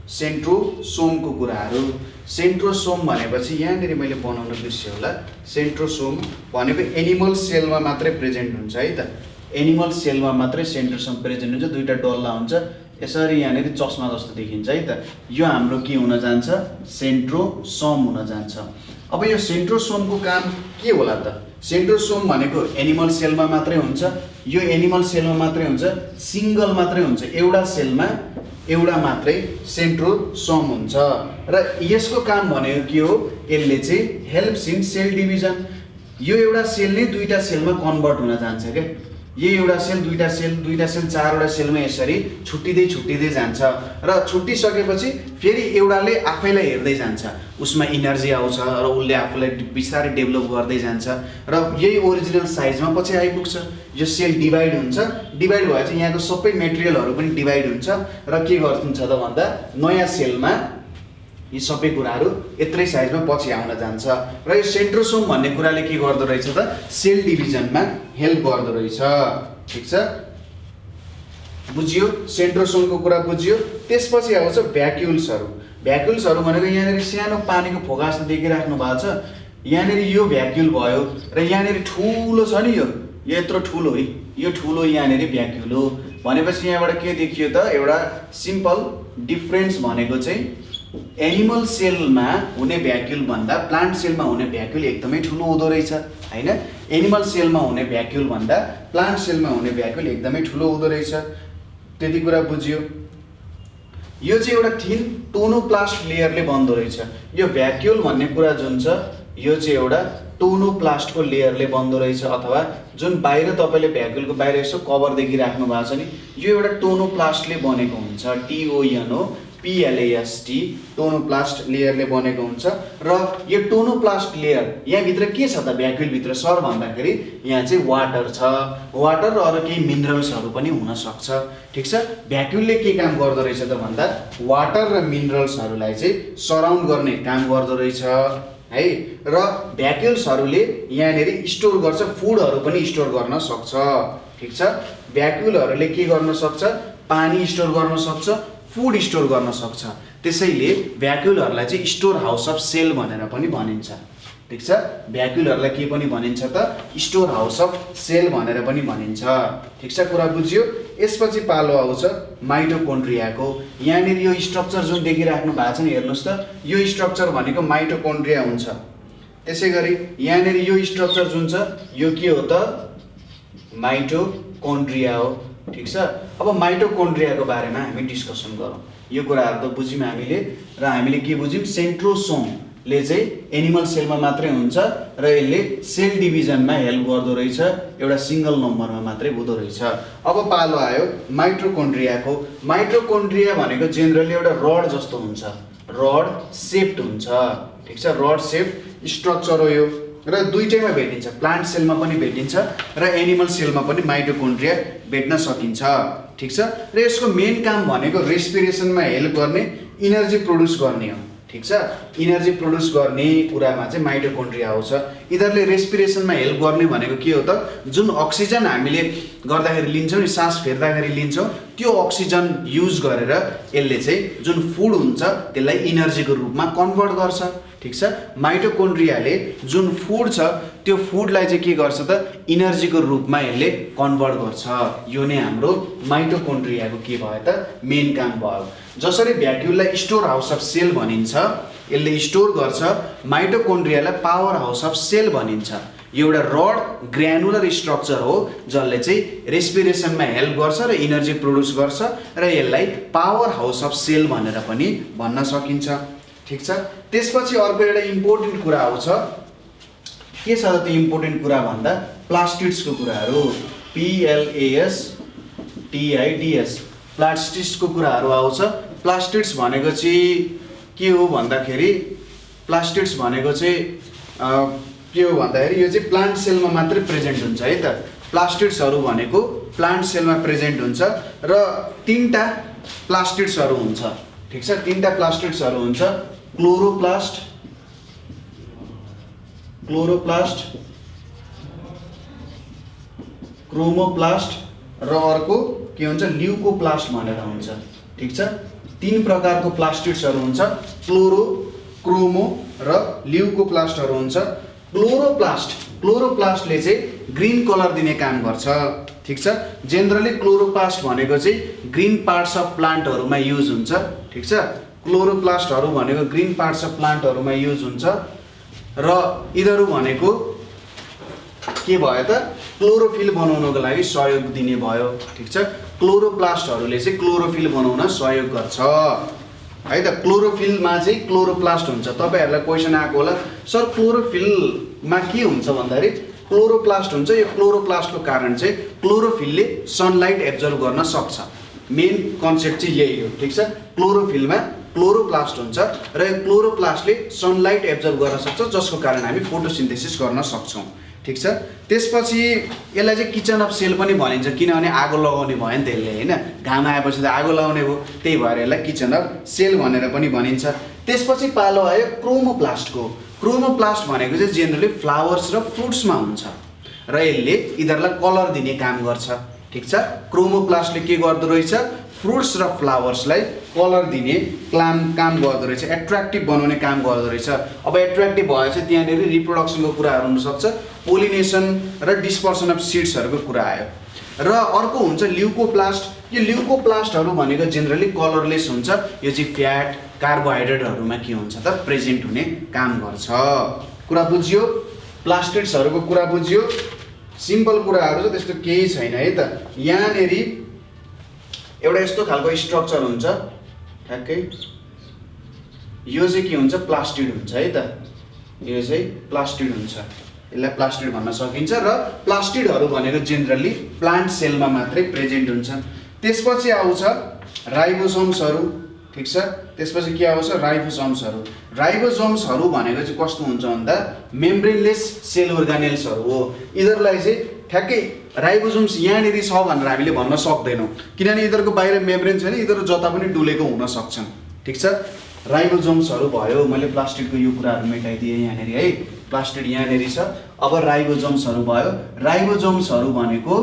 सेन्ट्रोसोमको कुराहरू। सेन्ट्रोसोम भनेपछि यहाँनिर मैले बनाउन बिर्सेँ होला, सेन्ट्रोसोम भनेको एनिमल सेलमा मात्रै प्रेजेन्ट हुन्छ है त। एनिमल सेलमा मात्रै सेन्ट्रोसोम प्रेजेन्ट हुन्छ, दुईवटा डल्ला हुन्छ यसरी यहाँनिर चस्मा जस्तो देखिन्छ है त। यो हाम्रो के हुन जान्छ सेन्ट्रोसोम हुन जान्छ। अब यो सेन्ट्रोसोमको काम के होला त? सेन्ट्रोसोम भनेको एनिमल सेलमा मात्रै हुन्छ, यो एनिमल सेलमा मात्रै हुन्छ, सिङ्गल मात्रै हुन्छ, एउटा सेलमा एउटा मात्रै सेन्ट्रोसोम हुन्छ। र यसको काम भनेको के हो यसले चाहिँ हेल्प्स इन सेल डिभिजन। यो एउटा सेल नै दुईटा सेलमा कन्भर्ट हुन जान्छ क्या। यही एउटा सेल दुईटा सेल चारवटा सेलमा यसरी छुट्टिँदै जान्छ र छुट्टिसकेपछि फेरि एउटाले आफैलाई हेर्दै जान्छ, उसमा इनर्जी आउँछ र उसले आफूलाई बिस्तारै डेभलप गर्दै जान्छ र यही ओरिजिनल साइजमा पछि आइपुग्छ। यो सेल डिभाइड हुन्छ, डिभाइड भएपछि यहाँको सबै मेटेरियलहरू पनि डिभाइड हुन्छ र के गर्छ त भन्दा नयाँ सेलमा यी सबै कुराहरू यत्रै साइजमा पछि आउन जान्छ। र यो सेन्ट्रोसोम भन्ने कुराले के गर्दो रहेछ त सेल डिभिजनमा हेल्प गर्दो रहेछ। ठिक छ, बुझियो सेन्ट्रोसोमको कुरा बुझियो। त्यसपछि आउँछ भ्याक्युल्सहरू। भ्याक्युल्सहरू भनेको यहाँनिर सानो पानीको फोका जस्तो देखिराख्नु भएको छ, यहाँनिर यो भ्याक्युल भयो र यहाँनिर ठुलो छ नि यो यत्रो ठुलो है, यो ठुलो यहाँनिर भ्याक्युल हो भनेपछि यहाँबाट के देखियो त एउटा सिम्पल डिफरेन्स भनेको चाहिँ एनिमल सेलमा हुने भ्याक्युल भन्दा प्लान्ट सेलमा हुने भ्याक्युल एकदमै ठुलो हुँदो रहेछ हैन। एनिमल सेलमा हुने भ्याक्युल भन्दा प्लान्ट सेलमा हुने भ्याक्युल एकदमै ठुलो हुँदो रहेछ, त्यति कुरा बुझियो। यो चाहिँ एउटा थिन टोनोप्लास्ट लेयरले बन्दो रहेछ। यो भ्याक्युल भन्ने कुरा जुन छ यो चाहिँ एउटा टोनोप्लास्टको लेयरले बन्दो रहेछ, अथवा जुन बाहिर तपाईले भ्याक्युलको बाहिर यसो कभर देखिराख्नु भएको छ नि यो एउटा टोनोप्लास्टले बनेको हुन्छ, TONOPLAST टोनोप्लास्ट लेयरले बनेको हुन्छ। र यो टोनोप्लास्ट लेयर यहाँभित्र के छ त भ्याक्युलभित्र सर भन्दाखेरि यहाँ चाहिँ वाटर छ, वाटर र अरू केही मिनरल्सहरू पनि हुन सक्छ, ठिक छ। भ्याक्युलले के काम गर्दो रहेछ त भन्दा वाटर र मिनरल्सहरूलाई चाहिँ सराउन्ड गर्ने काम गर्दो रहेछ है। र भ्याक्युल्सहरूले यहाँनिर स्टोर गर्छ, फुडहरू पनि स्टोर गर्न सक्छ, ठिक छ। भ्याक्युलहरूले के गर्न सक्छ, पानी स्टोर गर्न सक्छ, फुड स्टोर गर्न सक्छ। त्यसैले भ्याक्युलहरूलाई चाहिँ स्टोर हाउस अफ सेल भनेर पनि भनिन्छ, ठिक छ। भ्याक्युलहरूलाई के पनि भनिन्छ त स्टोर हाउस अफ सेल भनेर पनि भनिन्छ, ठिक छ, कुरा बुझ्यो। यसपछि पालो आउँछ माइटोकोन्ड्रियाको। यहाँनिर यो स्ट्रक्चर जुन देखिराख्नु भएको छ नि हेर्नुहोस् त, यो स्ट्रक्चर भनेको माइटोकोन्ड्रिया हुन्छ। त्यसै गरी यहाँनिर यो स्ट्रक्चर जुन छ यो के हो त माइटोकोन्ड्रिया हो, ठिक छ। अब माइटोकोन्ड्रियाको बारेमा हामी डिस्कसन गरौँ। यो कुराहरू त बुझ्यौँ हामीले, र हामीले के बुझ्यौँ सेन्ट्रोसोमले चाहिँ एनिमल सेलमा मात्रै हुन्छ र यसले सेल डिभिजनमा हेल्प गर्दो रहेछ, एउटा सिंगल नम्बरमा मात्रै हुँदो रहेछ। अब पालो आयो माइटोकोन्ड्रियाको। माइटोकोन्ड्रिया भनेको जेनरली एउटा रड जस्तो हुन्छ, रड सेप्ड हुन्छ, ठिक छ, रड सेप्ड स्ट्रक्चर हो यो। र दुईटैमा भेटिन्छ, प्लान्ट सेलमा पनि भेटिन्छ र एनिमल सेलमा पनि माइटोकोन्ड्रिया भेट्न सकिन्छ, ठिक छ। र यसको मेन काम भनेको रेस्पिरेसनमा हेल्प गर्ने, इनर्जी प्रड्युस गर्ने हो, ठिक छ। इनर्जी प्रड्युस गर्ने कुरामा चाहिँ माइटोकोन्ड्रिया आउँछ। यिनीहरूले रेस्पिरेसनमा हेल्प गर्ने भनेको के हो त जुन अक्सिजन हामीले गर्दाखेरि लिन्छौँ नि, सास फेर्दाखेरि लिन्छौँ, त्यो अक्सिजन युज गरेर यसले चाहिँ जुन फुड हुन्छ त्यसलाई इनर्जीको रूपमा कन्भर्ट गर्छ, ठिक छ। माइटोकोन्ड्रियाले जुन फुड छ त्यो फुडलाई चाहिँ के गर्छ त इनर्जीको रूपमा यसले कन्भर्ट गर्छ। यो नै हाम्रो माइटोकोन्ड्रियाको के भयो त मेन काम भयो। जसरी भ्याक्युललाई स्टोर हाउस अफ सेल भनिन्छ, यसले स्टोर गर्छ, माइटोकोन्ड्रियालाई पावर हाउस अफ सेल भनिन्छ। यो एउटा रड ग्रानुलर स्ट्रक्चर हो जसले चाहिँ रेस्पिरेसनमा हेल्प गर्छ र इनर्जी प्रड्युस गर्छ, र यसलाई पावर हाउस अफ सेल भनेर पनि भन्न सकिन्छ, ठिक छ। त्यसपछि अर्को एउटा इम्पोर्टेन्ट कुरा आउँछ, के छ त त्यो इम्पोर्टेन्ट कुरा भन्दा प्लास्टिड्सको कुराहरू, PLASTIDS प्लास्टिड्सको कुराहरू आउँछ। प्लास्टिड्स भनेको चाहिँ के हो भन्दाखेरि प्लास्टिड्स भनेको चाहिँ के हो भन्दाखेरि यो चाहिँ प्लान्ट सेलमा मात्रै प्रेजेन्ट हुन्छ है त। प्लास्टिड्सहरू भनेको प्लान्ट सेलमा प्रेजेन्ट हुन्छ र तीनटा प्लास्टिड्सहरू हुन्छ, ठिक छ। तीनटा प्लास्टिड्सहरू हुन्छ, क्लोरोप्लास्ट, क्लोरोप्लास्ट, क्रोमोप्लास्ट र अर्को के हुन्छ ल्युकोप्लास्ट भनेर हुन्छ, ठिक छ। तीन प्रकारको प्लास्टिड्सहरू हुन्छ, क्लोरो, क्रोमो र ल्युकोप्लास्टहरू हुन्छ। क्लोरोप्लास्टले चाहिँ ग्रीन कलर दिने काम गर्छ, ठिक छ। जेनरली क्लोरोप्लास्ट भनेको चाहिँ ग्रीन पार्ट्स अफ प्लान्टहरूमा युज हुन्छ, ठिक छ। क्लोरोप्लास्टहरू भनेको ग्रीन पार्ट्स अफ प्लान्टहरूमा युज हुन्छ र यिनीहरू भनेको के भयो त क्लोरोफिल बनाउनको लागि सहयोग दिने भयो, ठिक छ। क्लोरोप्लास्टहरूले चाहिँ क्लोरोफिल बनाउन सहयोग गर्छ है त। क्लोरोफिलमा चाहिँ क्लोरोप्लास्ट हुन्छ। तपाईहरुलाई क्वेशन आएको होला सर क्लोरोफिलमा के हुन्छ भन्दाखेरि क्लोरोप्लास्ट हुन्छ। यो क्लोरोप्लास्टको कारण चाहिँ क्लोरोफिलले सनलाइट एब्जर्ब गर्न सक्छ। मेन कन्सेप्ट चाहिँ यही हो, ठिक छ। क्लोरोफिलमा क्लोरोप्लास्ट हुन्छ र यो क्लोरोप्लास्टले सनलाइट एब्जर्ब गर्न सक्छ, जसको कारण हामी फोटोसिन्थेसिस गर्न सक्छौं, ठिक छ। त्यसपछि यसलाई चाहिँ किचन अफ सेल पनि भनिन्छ, किनभने आगो लगाउने भयो नि त्यसले, हैन। घाम आएपछि त आगो लगाउने भयो, त्यही भएर यसलाई किचन अफ सेल भनेर पनि भनिन्छ। त्यसपछि पालो आयो क्रोमोप्लास्टको। क्रोमोप्लास्ट भनेको चाहिँ जेनरली फ्लावर्स र फ्रुट्समा हुन्छ र यसले यिनीहरूलाई कलर दिने काम गर्छ, ठिक छ। क्रोमोप्लास्टले के गर्दो रहेछ फ्रुट्स र फ्लावर्सलाई कलर दिने काम गर्दो रहेछ, एट्र्याक्टिभ बनाउने काम गर्दो रहेछ। अब एट्र्याक्टिभ भएछ त्यहाँनिर रिप्रोडक्सनको कुराहरू हुनसक्छ, पोलिनेसन र डिस्पर्सन अफ सिड्सहरूको कुरा आयो। र अर्को हुन्छ ल्युकोप्लास्ट। यो ल्युकोप्लास्टहरू भनेको जेनरली कलरलेस हुन्छ। यो चाहिँ फ्याट कार्बोहाइड्रेटहरूमा के हुन्छ त प्रेजेन्ट हुने काम गर्छ। कुरा बुझ्यो? प्लास्टिड्सहरूको कुरा बुझ्यो? सिम्पल कुराहरू छ, त्यस्तो केही छैन है त। यहाँनिर एउटा यस्तो खालको स्ट्रक्चर हुन्छ ठ्याक्कै, यो चाहिँ के हुन्छ प्लास्टिड हुन्छ है त। यो चाहिँ प्लास्टिड हुन्छ, यसलाई प्लास्टिड भन्न सकिन्छ। र प्लास्टिडहरू भनेको जेनरली प्लान्ट सेलमा मात्रै प्रेजेन्ट हुन्छ। त्यसपछि आउँछ राइबोसोम्सहरू, ठिक छ। त्यसपछि के आउँछ राइबोसोम्सहरू। राइबोसोम्सहरू भनेको चाहिँ कस्तो हुन्छ भन्दा मेम्ब्रेनलेस सेल अर्गानेल्सहरू हो। यिनीहरूलाई चाहिँ ठ्याक्कै राइबोसोम्स यहाँनिर छ भनेर हामीले भन्न सक्दैनौँ, किनभने यिनीहरूको बाहिर मेम्ब्रेन छैन, यिनीहरू जता पनि डुलेको हुन सक्छन्, ठिक छ। राइबोसोम्सहरू भयो, मैले प्लास्टिडको यो कुराहरू मेटाइदिएँ यहाँनिर है, प्लास्टिड यहाँनिर छ। अब राइबोसोम्सहरू भयो। राइबोसोम्सहरू भनेको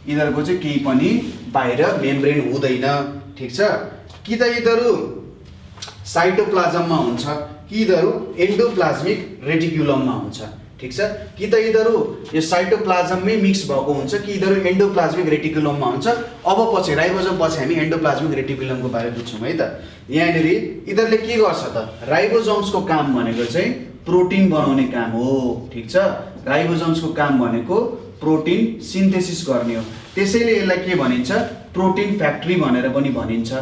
यिनीहरूको चाहिँ केही पनि बाहिर मेम्ब्रेन हुँदैन, ठिक छ। कि त यिनीहरू साइटोप्लाजममा हुन्छ, कि यिनीहरू एन्डोप्लाज्मिक रेटिक्युलममा हुन्छ, ठिक छ। कि त यिनीहरू यो साइटोप्लाजममै मिक्स भएको हुन्छ, कि यिनीहरू एन्डोप्लाज्मिक रेटिक्युलममा हुन्छ। अब पछि राइबोसोम पछि हामी एन्डोप्लाज्मिक रेटिक्युलमको बारे बुझ्छौँ है त। यहाँनिर यिनीहरूले के गर्छ त, राइबोसोम्सको काम भनेको चाहिँ प्रोटिन बनाउने काम हो, ठिक छ। राइबोसोम्सको काम भनेको प्रोटिन सिन्थेसिस गर्ने हो, त्यसैले यसलाई के भनिन्छ प्रोटिन फ्याक्ट्री भनेर पनि भनिन्छ।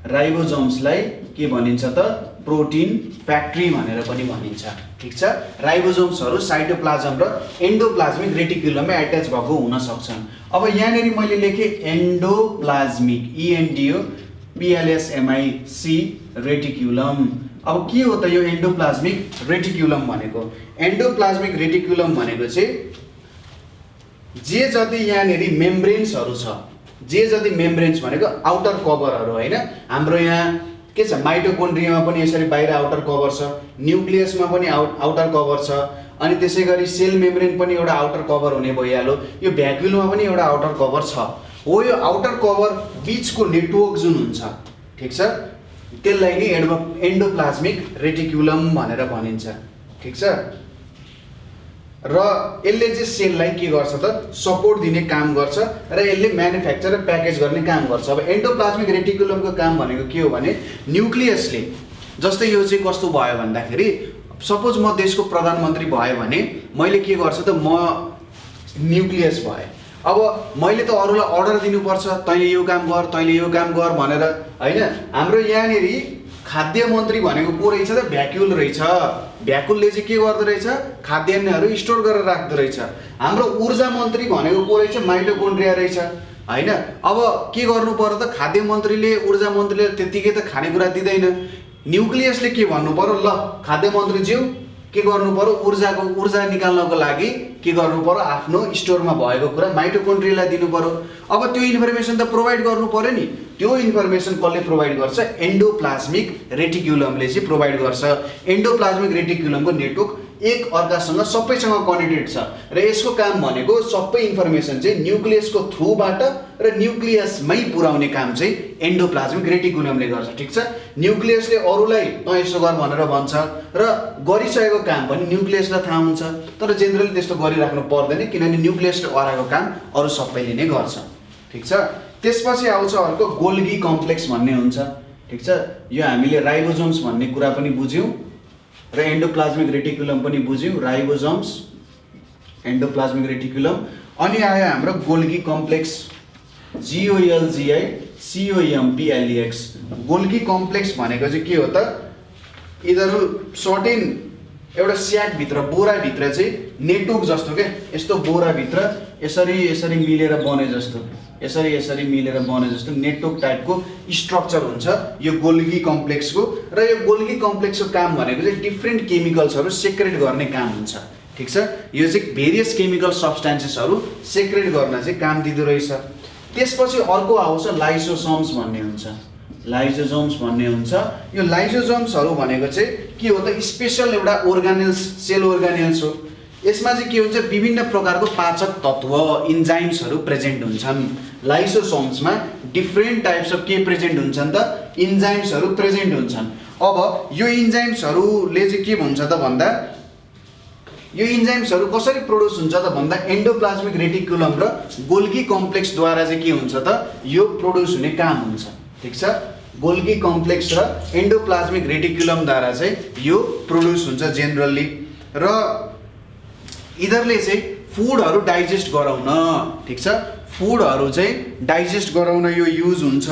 राइबोसोम्सलाई के भनिन्छ त प्रोटिन फ्याक्ट्री भनेर पनि भनिन्छ, ठिक छ। राइबोसोम्सहरू साइटोप्लाजम र एन्डोप्लाज्मिक रेटिक्युलममा एट्याच भएको हुन सक्छन्। अब यहाँनिर मैले लेखेँ एन्डोप्लाज्मिक, ENDO PLSMIC रेटिक्युलम। अब के हो त यो एन्डोप्लाज्मिक रेटिक्युलम भनेको? एन्डोप्लाज्मिक रेटिक्युलम भनेको चाहिँ जे जति यहाँनिर मेम्ब्रेन्सहरू छ, जे जति मेम्ब्रेन्स भनेको आउटर कभरहरू होइन। हाम्रो यहाँ के छ, माइटोकोन्ड्रियामा पनि यसरी बाहिर आउटर कभर छ, न्युक्लियसमा पनि आउटर कभर छ, अनि त्यसै गरी सेल मेम्ब्रेन पनि एउटा आउटर कभर हुने भइहाल्यो। यो भ्याक्युलमा पनि एउटा आउटर कभर छ हो। यो आउटर कभर बिचको नेटवर्क जुन हुन्छ, ठिक छ, त्यसलाई नै एन्डोप्लाज्मिक रेटिक्युलम भनेर भनिन्छ, ठिक छ। र यसले चाहिँ सेललाई के गर्छ त सपोर्ट दिने काम गर्छ र यसले म्यानुफ्याक्चर र प्याकेज गर्ने काम गर्छ। अब एन्डोप्लाज्मिक रेटिक्युलमको काम भनेको के हो भने न्युक्लियसले, जस्तै यो चाहिँ कस्तो भयो भन्दाखेरि सपोज म देशको प्रधानमन्त्री भएँ भने मैले के गर्छु त, म न्युक्लियस भएँ। अब मैले त अरूलाई अर्डर दिनुपर्छ, तैँले यो काम गर, तैँले यो काम गर भनेर होइन। हाम्रो यहाँनिर खाद्य मन्त्री भनेको को रहेछ त भ्याक्युल रहेछ। भ्याक्युलले चाहिँ के गर्दो रहेछ, खाद्यान्नहरू स्टोर गरेर राख्दो रहेछ। हाम्रो ऊर्जा मन्त्री भनेको को रहेछ, माइटोकोन्ड्रिया रहेछ होइन। अब के गर्नु पर्यो त, खाद्य मन्त्रीले ऊर्जा मन्त्रीले त्यतिकै त खानेकुरा दिँदैन। न्युक्लियसले के भन्नु पर्यो, ल खाद्य मन्त्रीज्यू के गर्नु पर्यो, ऊर्जा निकाल्नको लागि के गर्नु पर्यो, आफ्नो स्टोरमा भएको कुरा माइटोकोन्ड्रियालाई दिनु पर्यो। अब त्यो इन्फर्मेसन त प्रोभाइड गर्नु पर्यो नि। त्यो इन्फर्मेसन कसले प्रोभाइड गर्छ, एन्डोप्लाज्मिक रेटिक्युलमले चाहिँ प्रोभाइड गर्छ। एन्डोप्लाज्मिक रेटिक्युलमको नेटवर्क एक अर्कासँग सबैसँग कनेक्टेड छ र यसको काम भनेको सबै इन्फर्मेसन चाहिँ न्युक्लियसको थ्रुबाट र न्युक्लियसमै पुर्याउने काम चाहिँ एन्डोप्लाज्मिक रेटिक्युलमले गर्छ, ठिक छ। न्युक्लियसले अरूलाई त यसो गर भनेर भन्छ र गरिसकेको काम पनि न्युक्लियसलाई थाहा हुन्छ, तर जेनरली त्यस्तो गरिराख्नु पर्दैन, किनभने न्युक्लियसले अराएको काम अरू सबैले नै गर्छ, ठिक छ। त्यसपछि आउँछ अर्को गोल्गी कम्प्लेक्स भन्ने हुन्छ, ठिक छ। यो हामीले राइबोसोम्स भन्ने कुरा पनि बुझ्यौँ र एन्डोप्लाज्मिक रेटिक्युलम पनि बुझ्यौँ। राइबोसोम्स, एन्डोप्लाज्मिक रेटिक्युलम, अनि आयो हाम्रो Golgi complex, GOLGI COMPLEX। Golgi complex भनेको चाहिँ के हो त, यिनीहरू सर्टेन एउटा स्याकभित्र, बोराभित्र चाहिँ नेटवर्क जस्तो क्या, यस्तो बोराभित्र यसरी यसरी मिलेर बने जस्तो, यसरी यसरी मिलेर बने जस्तो नेटवर्क टाइपको स्ट्रक्चर हुन्छ यो गोल्गी कम्प्लेक्सको। र यो गोल्गी कम्प्लेक्सको काम भनेको चाहिँ डिफ्रेन्ट केमिकल्सहरू सेक्रेट गर्ने काम हुन्छ, ठिक छ। यो चाहिँ भेरियस केमिकल सब्सटेन्सेसहरू सेक्रेट गर्न चाहिँ काम दिँदो रहेछ। त्यसपछि अर्को आउँछ लाइसोसोम्स भन्ने हुन्छ, लाइसोसोम्स भन्ने हुन्छ। यो लाइसोसोम्सहरू भनेको चाहिँ के हो त, स्पेसल एउटा अर्गानेल्स, सेल अर्गानेल्स हो। यसमा चाहिँ के हुन्छ विभिन्न प्रकारको पाचक तत्व इन्जाइम्सहरू प्रेजेन्ट हुन्छन्। लाइसोसोम्समा डिफ्रेन्ट टाइप्स अफ के प्रेजेन्ट हुन्छन् त इन्जाइम्सहरू प्रेजेन्ट हुन्छन्। अब यो इन्जाइम्सहरूले चाहिँ के भन्छ त भन्दा यो इन्जाइम्सहरू कसरी प्रोड्युस हुन्छ त भन्दा एन्डोप्लाज्मिक रेटिकुलम र गोल्गी कम्प्लेक्सद्वारा चाहिँ के हुन्छ त यो प्रोड्युस हुने काम हुन्छ। ठिक छ, गोल्गी कम्प्लेक्स र एन्डोप्लाज्मिक रेटिकुलमद्वारा चाहिँ यो प्रोड्युस हुन्छ जेनरली। र यिनीहरूले चाहिँ फुडहरू डाइजेस्ट गराउन, ठिक छ, फुडहरू चाहिँ डाइजेस्ट गराउन यो युज हुन्छ।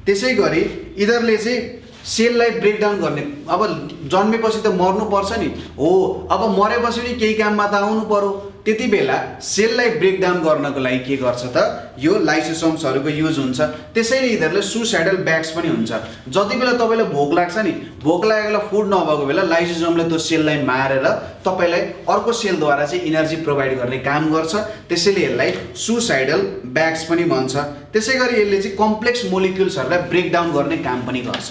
त्यसै गरी यिनीहरूले चाहिँ सेललाई ब्रेकडाउन गर्ने, अब जन्मेपछि त मर्नुपर्छ नि हो, अब मरेपछि नि केही काममा त आउनु पर्यो, त्यति बेला सेललाई ब्रेकडाउन गर्नको लागि के गर्छ त यो लाइसोसोम्सहरूको युज हुन्छ। त्यसैले यिनीहरूले सुसाइडल ब्याक्स पनि हुन्छ। जति बेला तपाईँलाई भोक लाग्छ नि, भोक लागेको फुड नभएको बेला लाइसोसोमले त्यो सेललाई मारेर तपाईँलाई अर्को सेलद्वारा चाहिँ इनर्जी प्रोभाइड गर्ने काम गर्छ। त्यसैले यसलाई सुसाइडल ब्याक्स पनि भन्छ। त्यसै गरी यसले चाहिँ कम्प्लेक्स मोलिक्युल्सहरूलाई ब्रेकडाउन गर्ने काम पनि गर्छ।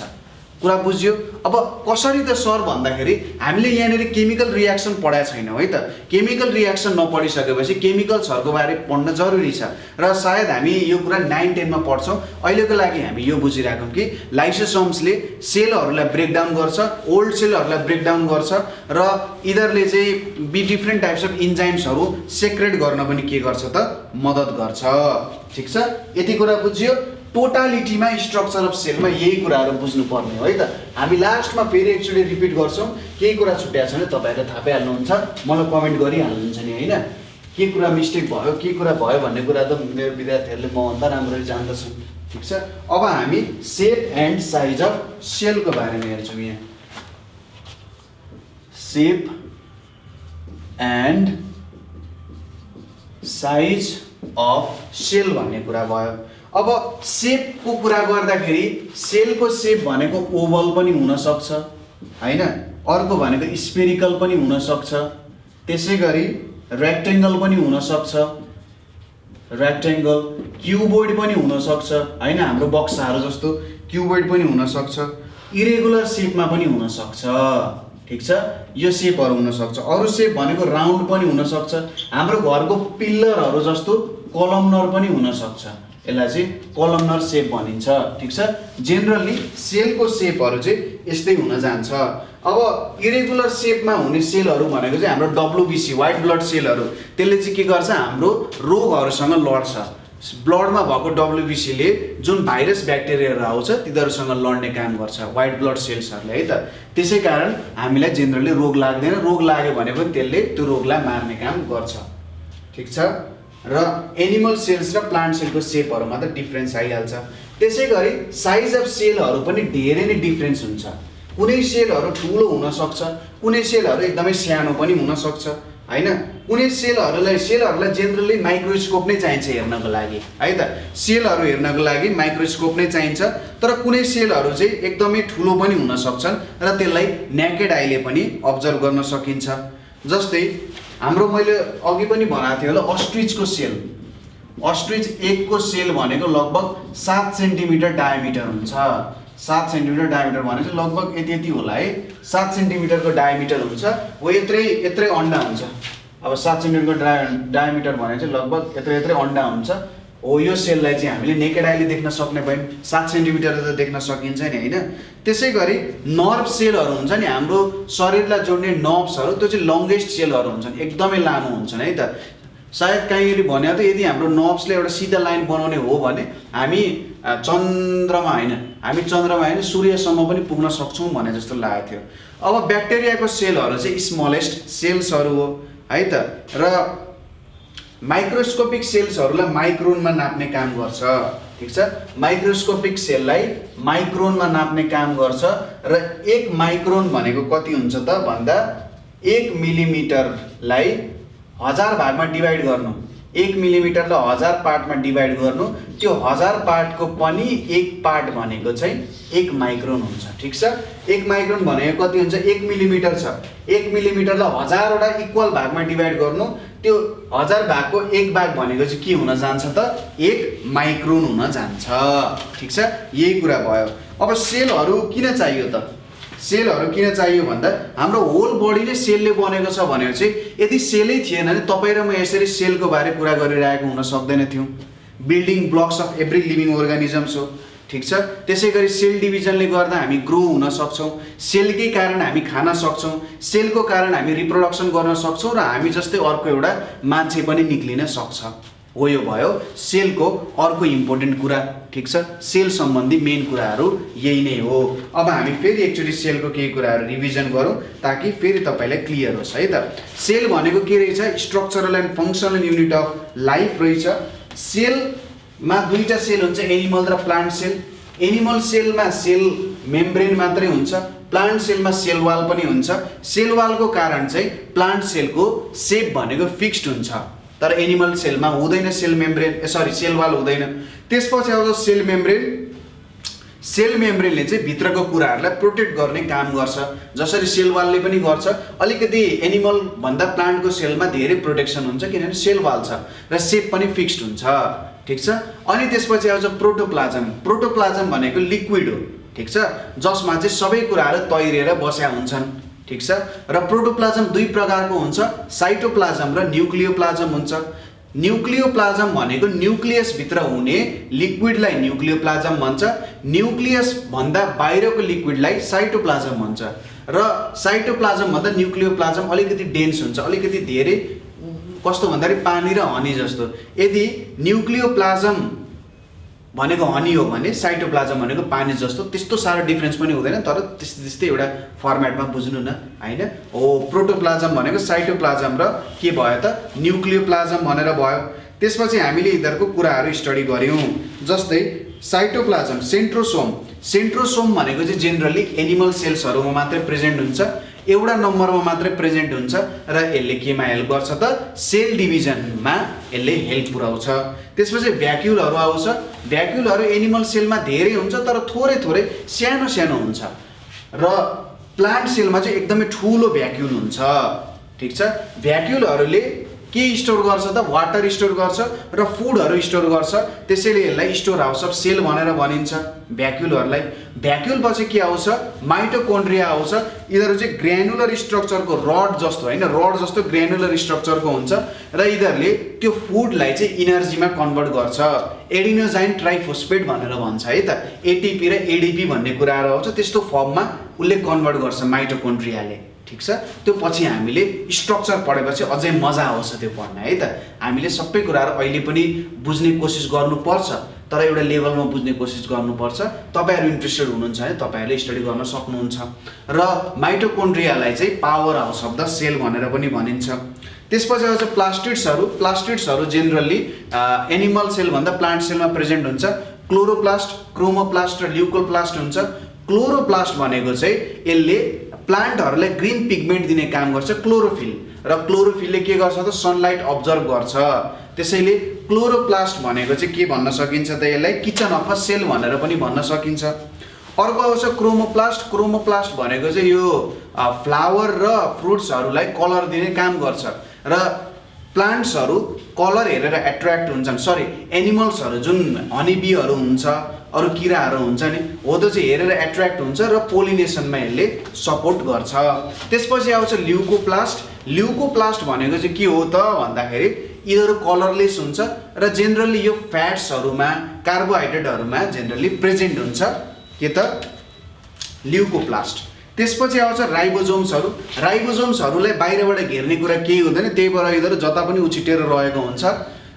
कुरा बुझ्यो? अब कसरी त सर भन्दाखेरि हामीले यहाँनिर केमिकल रियाक्सन पढाएको छैनौँ है त। केमिकल रियाक्सन नपढिसकेपछि केमिकल्सहरूको बारे पढ्न जरुरी छ र सायद हामी यो कुरा 9-10 मा पढ्छौँ। अहिलेको लागि हामी यो बुझिराखौँ कि लाइसोसोम्सले सेलहरूलाई ब्रेकडाउन गर्छ, ओल्ड सेलहरूलाई ब्रेकडाउन गर्छ र यिनीहरूले चाहिँ डिफ्रेन्ट टाइप्स अफ इन्जाइम्सहरू सेक्रेट गर्न पनि के गर्छ त मद्दत गर्छ। ठिक छ, यति कुरा बुझ्यो? टोटालिटीमा स्ट्रक्चर अफ सेलमा यही कुराहरू बुझ्नुपर्ने हो है त। हामी लास्टमा फेरि एकचोटि रिपिट गर्छौँ, केही कुरा छुट्याएको छ भने तपाईँहरूले थाहा पाइहाल्नुहुन्छ, मलाई कमेन्ट गरिहाल्नुहुन्छ नि होइन। के कुरा मिस्टेक भयो, के कुरा भयो भन्ने कुरा त मेरो विद्यार्थीहरूले मभन्दा राम्ररी जान्दछन्। ठिक छ, अब हामी सेप एन्ड साइज अफ सेलको बारेमा हेर्छौँ। यहाँ सेप एन्ड साइज अफ सेल भन्ने कुरा भयो। अब सेपको कुरा गर्दाखेरि सेलको सेप भनेको ओभल पनि हुनसक्छ होइन, अर्को भनेको स्पेरिकल पनि हुनसक्छ, त्यसै गरी रेक्टेङ्गल पनि हुनसक्छ, रेक्टेङ्गल क्युबोइड पनि हुनसक्छ होइन, हाम्रो बक्साहरू जस्तो क्युबोइड पनि हुनसक्छ, इरेगुलर सेपमा पनि हुनसक्छ। ठिक छ, यो सेपहरू हुनसक्छ। अरू सेप भनेको राउन्ड पनि हुनसक्छ, हाम्रो घरको पिल्लरहरू जस्तो कलमनर पनि हुनसक्छ, यसलाई चाहिँ कलमनर सेप भनिन्छ। ठिक छ, जेनरली सेलको सेपहरू चाहिँ यस्तै हुन जान्छ। अब इरेगुलर सेपमा हुने सेलहरू भनेको चाहिँ हाम्रो डब्लुबिसी व्हाइट ब्लड सेलहरू, त्यसले चाहिँ के गर्छ हाम्रो रोगहरूसँग लड्छ। ब्लडमा भएको डब्लुबिसीले जुन भाइरस ब्याक्टेरियाहरू आउँछ तिनीहरूसँग लड्ने काम गर्छ व्हाइट ब्लड सेल्सहरूले है त। त्यसै कारण हामीलाई जेनरली रोग लाग्दैन, रोग लाग्यो भने पनि त्यसले त्यो रोगलाई मार्ने काम गर्छ। ठिक छ, र एनिमल सेल्स र प्लान्ट सेलको सेपहरूमा त डिफ्रेन्स आइहाल्छ। त्यसै गरी साइज अफ सेलहरू पनि धेरै नै डिफ्रेन्स हुन्छ। कुनै सेलहरू ठुलो हुनसक्छ, कुनै सेलहरू एकदमै सानो पनि हुनसक्छ होइन। कुनै सेलहरूलाई जेनरली माइक्रोस्कोप नै चाहिन्छ हेर्नको लागि है त। सेलहरू हेर्नको लागि माइक्रोस्कोप नै चाहिन्छ, तर कुनै सेलहरू चाहिँ एकदमै ठुलो पनि हुनसक्छन् र त्यसलाई नेकेड आईले पनि अब्जर्भ गर्न सकिन्छ। जस्तै हाम्रो मैले अघि पनि भनेको थिएँ होला अस्ट्रिचको सेल, अस्ट्रिच एकको सेल भनेको लगभग 7 सेन्टिमिटर डायमिटर हुन्छ। 7 सेन्टिमिटर डायमिटर भनेको चाहिँ लगभग यति होला है, 7 सेन्टिमिटरको डायमिटर हुन्छ हो। यत्रै अन्डा हुन्छ। अब 7 सेन्टिमिटरको डायमिटर भने चाहिँ लगभग यत्रै अन्डा हुन्छ हो। यो सेललाई चाहिँ हामीले नेकेड आईले देख्न सक्ने भयौँ, 7 सेन्टिमिटर त देख्न सकिन्छ नि होइन। त्यसै गरी नर्भ सेलहरू हुन्छ नि, हाम्रो शरीरलाई जोड्ने नर्भ्सहरू, त्यो चाहिँ लङ्गेस्ट सेलहरू हुन्छन्, एकदमै लामो हुन्छन् है त। सायद कहीँनिर भने त यदि हाम्रो नर्भ्सले एउटा सिधा लाइन बनाउने हो भने हामी चन्द्रमा होइन सूर्यसम्म पनि पुग्न सक्छौँ भने जस्तो लागेको थियो। अब ब्याक्टेरियाको सेलहरू चाहिँ स्मलेस्ट सेल्सहरू हो है त। र माइक्रोस्कोपिक सेल्सहरूलाई माइक्रोनमा नाप्ने काम गर्छ। ठिक छ, माइक्रोस्कोपिक सेललाई माइक्रोनमा नाप्ने काम गर्छ र 1 माइक्रोन भनेको कति हुन्छ त भन्दा 1 मिलिमिटरलाई 1000 भागमा डिभाइड गर्नु, 1 मिलिमिटरलाई 1000 पार्टमा डिभाइड गर्नु, त्यो 1000 पार्टको पनि 1 पार्ट भनेको चाहिँ 1 माइक्रोन हुन्छ। ठिक छ, 1 माइक्रोन भनेको कति हुन्छ, 1 मिलिमिटर छ, 1 मिलिमिटरलाई 1000 वटा इक्वल भागमा डिभाइड गर्नु, त्यो 1000 भागको 1 भाग भनेको चाहिँ के हुन जान्छ त 1 माइक्रोन हुन जान्छ। ठिक छ, यही कुरा भयो। अब सेलहरू किन चाहियो त? सेलहरू किन चाहियो भन्दा हाम्रो होल बडी नै सेलले बनेको छ भनेपछि यदि सेलै थिएन भने तपाईँ र म यसरी सेलको बारे कुरा गरिरहेको हुन सक्दैन थियौँ। Building blocks of every living organisms हो, ठिक छ। त्यसै गरी सेल डिभिजनले गर्दा हामी ग्रो हुन सक्छौँ, सेलकै कारण हामी खान सक्छौँ, सेलको कारण हामी रिप्रोडक्सन गर्न सक्छौँ र हामी जस्तै अर्को एउटा मान्छे पनि निक्लिन सक्छ। हो यो भयो सेलको अर्को इम्पोर्टेन्ट कुरा, ठिक छ। सेल सम्बन्धी मेन कुराहरू यही नै हो। अब हामी फेरि एकचोटि सेलको केही कुराहरू रिभिजन गरौँ ताकि फेरि तपाईँलाई क्लियर होस् है त। सेल भनेको के रहेछ? Structural and functional unit of life रहेछ। सेलमा दुईवटा सेल हुन्छ, एनिमल र प्लान्ट सेल। एनिमल सेलमा सेल मेम्ब्रेन मात्रै हुन्छ, प्लान्ट सेलमा सेल वाल पनि हुन्छ। सेल वालको कारण चाहिँ प्लान्ट सेलको सेप भनेको फिक्स्ड हुन्छ, तर एनिमल सेलमा हुँदैन, सेल मेम्ब्रेन सेल वाल हुँदैन। त्यसपछि आउँछ सेल मेम्ब्रेन। सेल मेम्ब्रेनले चाहिँ भित्रको कुराहरूलाई प्रोटेक्ट गर्ने काम गर्छ, जसरी सेल वालले पनि गर्छ। अलिकति एनिमल भन्दा प्लान्टको सेलमा धेरै प्रोटेक्सन हुन्छ किनभने सेल वाल छ र सेप पनि फिक्स्ड हुन्छ, ठिक छ। अनि त्यसपछि आउँछ प्रोटोप्लाज्म। प्रोटोप्लाज्म भनेको लिक्विड हो, ठिक छ, जसमा चाहिँ सबै कुराहरू तैरेर बस्या हुन्छन्, ठिक छ। र प्रोटोप्लाज्म दुई प्रकारको हुन्छ, साइटोप्लाज्म र न्युक्लियोप्लाज्म हुन्छ। न्युक्लियोप्लाज्म भनेको न्युक्लियसभित्र हुने लिक्विडलाई न्युक्लियोप्लाज्म भन्छ, न्युक्लियस भन्दा बाहिरको लिक्विडलाई साइटोप्लाज्म भन्छ। र साइटोप्लाज्म भन्दा न्युक्लियोप्लाज्म अलिकति डेन्स हुन्छ, अलिकति धेरै कस्तो भन्दाखेरि पानी र हनी जस्तो। यदि न्युक्लियोप्लाज्म भनेको हनी हो भने साइटोप्लाज्म भनेको पानी जस्तो, त्यस्तो साह्रो डिफ्रेन्स पनि हुँदैन, तर त्यस्तै एउटा फर्मेटमा बुझ्नु न हैन। हो प्रोटोप्लाज्म भनेको साइटोप्लाज्म र के भयो त न्युक्लियोप्लाज्म भनेर भयो। त्यसपछि हामीले यिनीहरूको कुराहरू स्टडी गऱ्यौँ, जस्तै साइटोप्लाज्म, सेन्ट्रोसोम। सेन्ट्रोसोम भनेको चाहिँ जेनरली एनिमल सेल्सहरूमा मात्रै प्रेजेन्ट हुन्छ, एउटा नम्बरमा मात्रै प्रेजेन्ट हुन्छ र यसले केमा हेल्प गर्छ त सेल डिभिजनमा यसले हेल्प पुर्याउँछ। त्यसपछि भ्याक्युलहरू आउँछ। भ्याक्युलहरू एनिमल सेलमा धेरै हुन्छ तर थोरै थोरै सानो सानो हुन्छ र प्लान्ट सेलमा चाहिँ एकदमै ठुलो भ्याक्युल हुन्छ, ठिक छ। भ्याक्युलहरूले के स्टोर गर्छ त वाटर स्टोर गर्छ र फुडहरू स्टोर गर्छ, त्यसैले यसलाई स्टोर हाउस अफ सेल भनेर भनिन्छ भ्याक्युलहरूलाई। भ्याक्युल पछि के आउँछ? माइटोकोन्ड्रिया आउँछ। यिनीहरू चाहिँ ग्रेनुलर स्ट्रक्चरको रड जस्तो हैन, रड जस्तो ग्रेनुलर स्ट्रक्चरको हुन्छ र यिनीहरूले त्यो फुडलाई चाहिँ इनर्जीमा कन्भर्ट गर्छ। एडिनोजाइन ट्राइफोस्फेट भनेर भन्छ है त, एटिपी र एडिपी भन्ने कुराहरू आउँछ, त्यस्तो फर्ममा उसले कन्भर्ट गर्छ माइटोकोन्ड्रियाले, ठिक छ। त्यो पछि हामीले स्ट्रक्चर पढेपछि अझै मजा आउँछ त्यो पढ्न है त। हामीले सबै कुराहरू अहिले पनि बुझ्ने कोसिस गर्नुपर्छ, तर एउटा लेभलमा बुझ्ने कोसिस गर्नुपर्छ। तपाईँहरू इन्ट्रेस्टेड हुनुहुन्छ भने तपाईँहरूले स्टडी गर्न सक्नुहुन्छ। र माइटोकोन्ड्रियालाई चाहिँ power house of the cell भनेर पनि भनिन्छ। त्यसपछि आउँछ प्लास्टिड्सहरू। प्लास्टिड्सहरू जेनरली एनिमल सेल भन्दा प्लान्ट सेलमा प्रेजेन्ट हुन्छ। क्लोरोप्लास्ट, क्रोमोप्लास्ट र ल्युकोप्लास्ट हुन्छ। क्लोरोप्लास्ट भनेको चाहिँ यसले प्लान्टहरूलाई ग्रीन पिगमेन्ट दिने काम गर्छ, क्लोरोफिल। र क्लोरोफिलले के गर्छ त सनलाइट अब्जर्भ गर्छ, त्यसैले क्लोरोप्लास्ट भनेको चाहिँ के भन्न सकिन्छ त यसलाई किचन अफ अ सेल भनेर पनि भन्न सकिन्छ। अर्को आउँछ क्रोमोप्लास्ट। क्रोमोप्लास्ट भनेको चाहिँ यो फ्लावर र फ्रुट्सहरूलाई कलर दिने काम गर्छ र प्लान्ट्सहरू कलर हेरेर एट्र्याक्ट हुन्छन्, एनिमल्सहरू जुन हनीबीहरू हुन्छ, अरू किराहरू हुन्छ नि, हो त्यो चाहिँ हेरेर एट्र्याक्ट हुन्छ र पोलिनेसनमा यसले सपोर्ट गर्छ। त्यसपछि आउँछ ल्युकोप्लास्ट। ल्युकोप्लास्ट भनेको चाहिँ के हो त भन्दाखेरि यिनीहरू कलरलेस हुन्छ र जेनरली यो फ्याट्सहरूमा, कार्बोहाइड्रेटहरूमा जेनरली प्रेजेन्ट हुन्छ के त ल्युकोप्लास्ट। त्यसपछि आउँछ राइबोजोम्सहरू। राइबोजोम्सहरूलाई बाहिरबाट घेर्ने कुरा केही हुँदैन, त्यही भएर यिनीहरू जता पनि उछिटेर रहेको हुन्छ।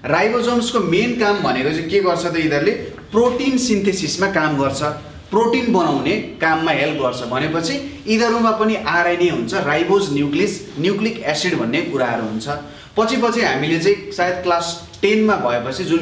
राइबोजोम्सको मेन काम भनेको चाहिँ के गर्छ त यिनीहरूले प्रोटिन सिन्थेसिसमा काम गर्छ, प्रोटिन बनाउने काममा हेल्प गर्छ। भनेपछि यिनीहरूमा पनि आरएनए हुन्छ, राइबोज न्युक्लिक एसिड भन्ने कुराहरू हुन्छ। पछि हामीले चाहिँ सायद क्लास 10 मा भएपछि जुन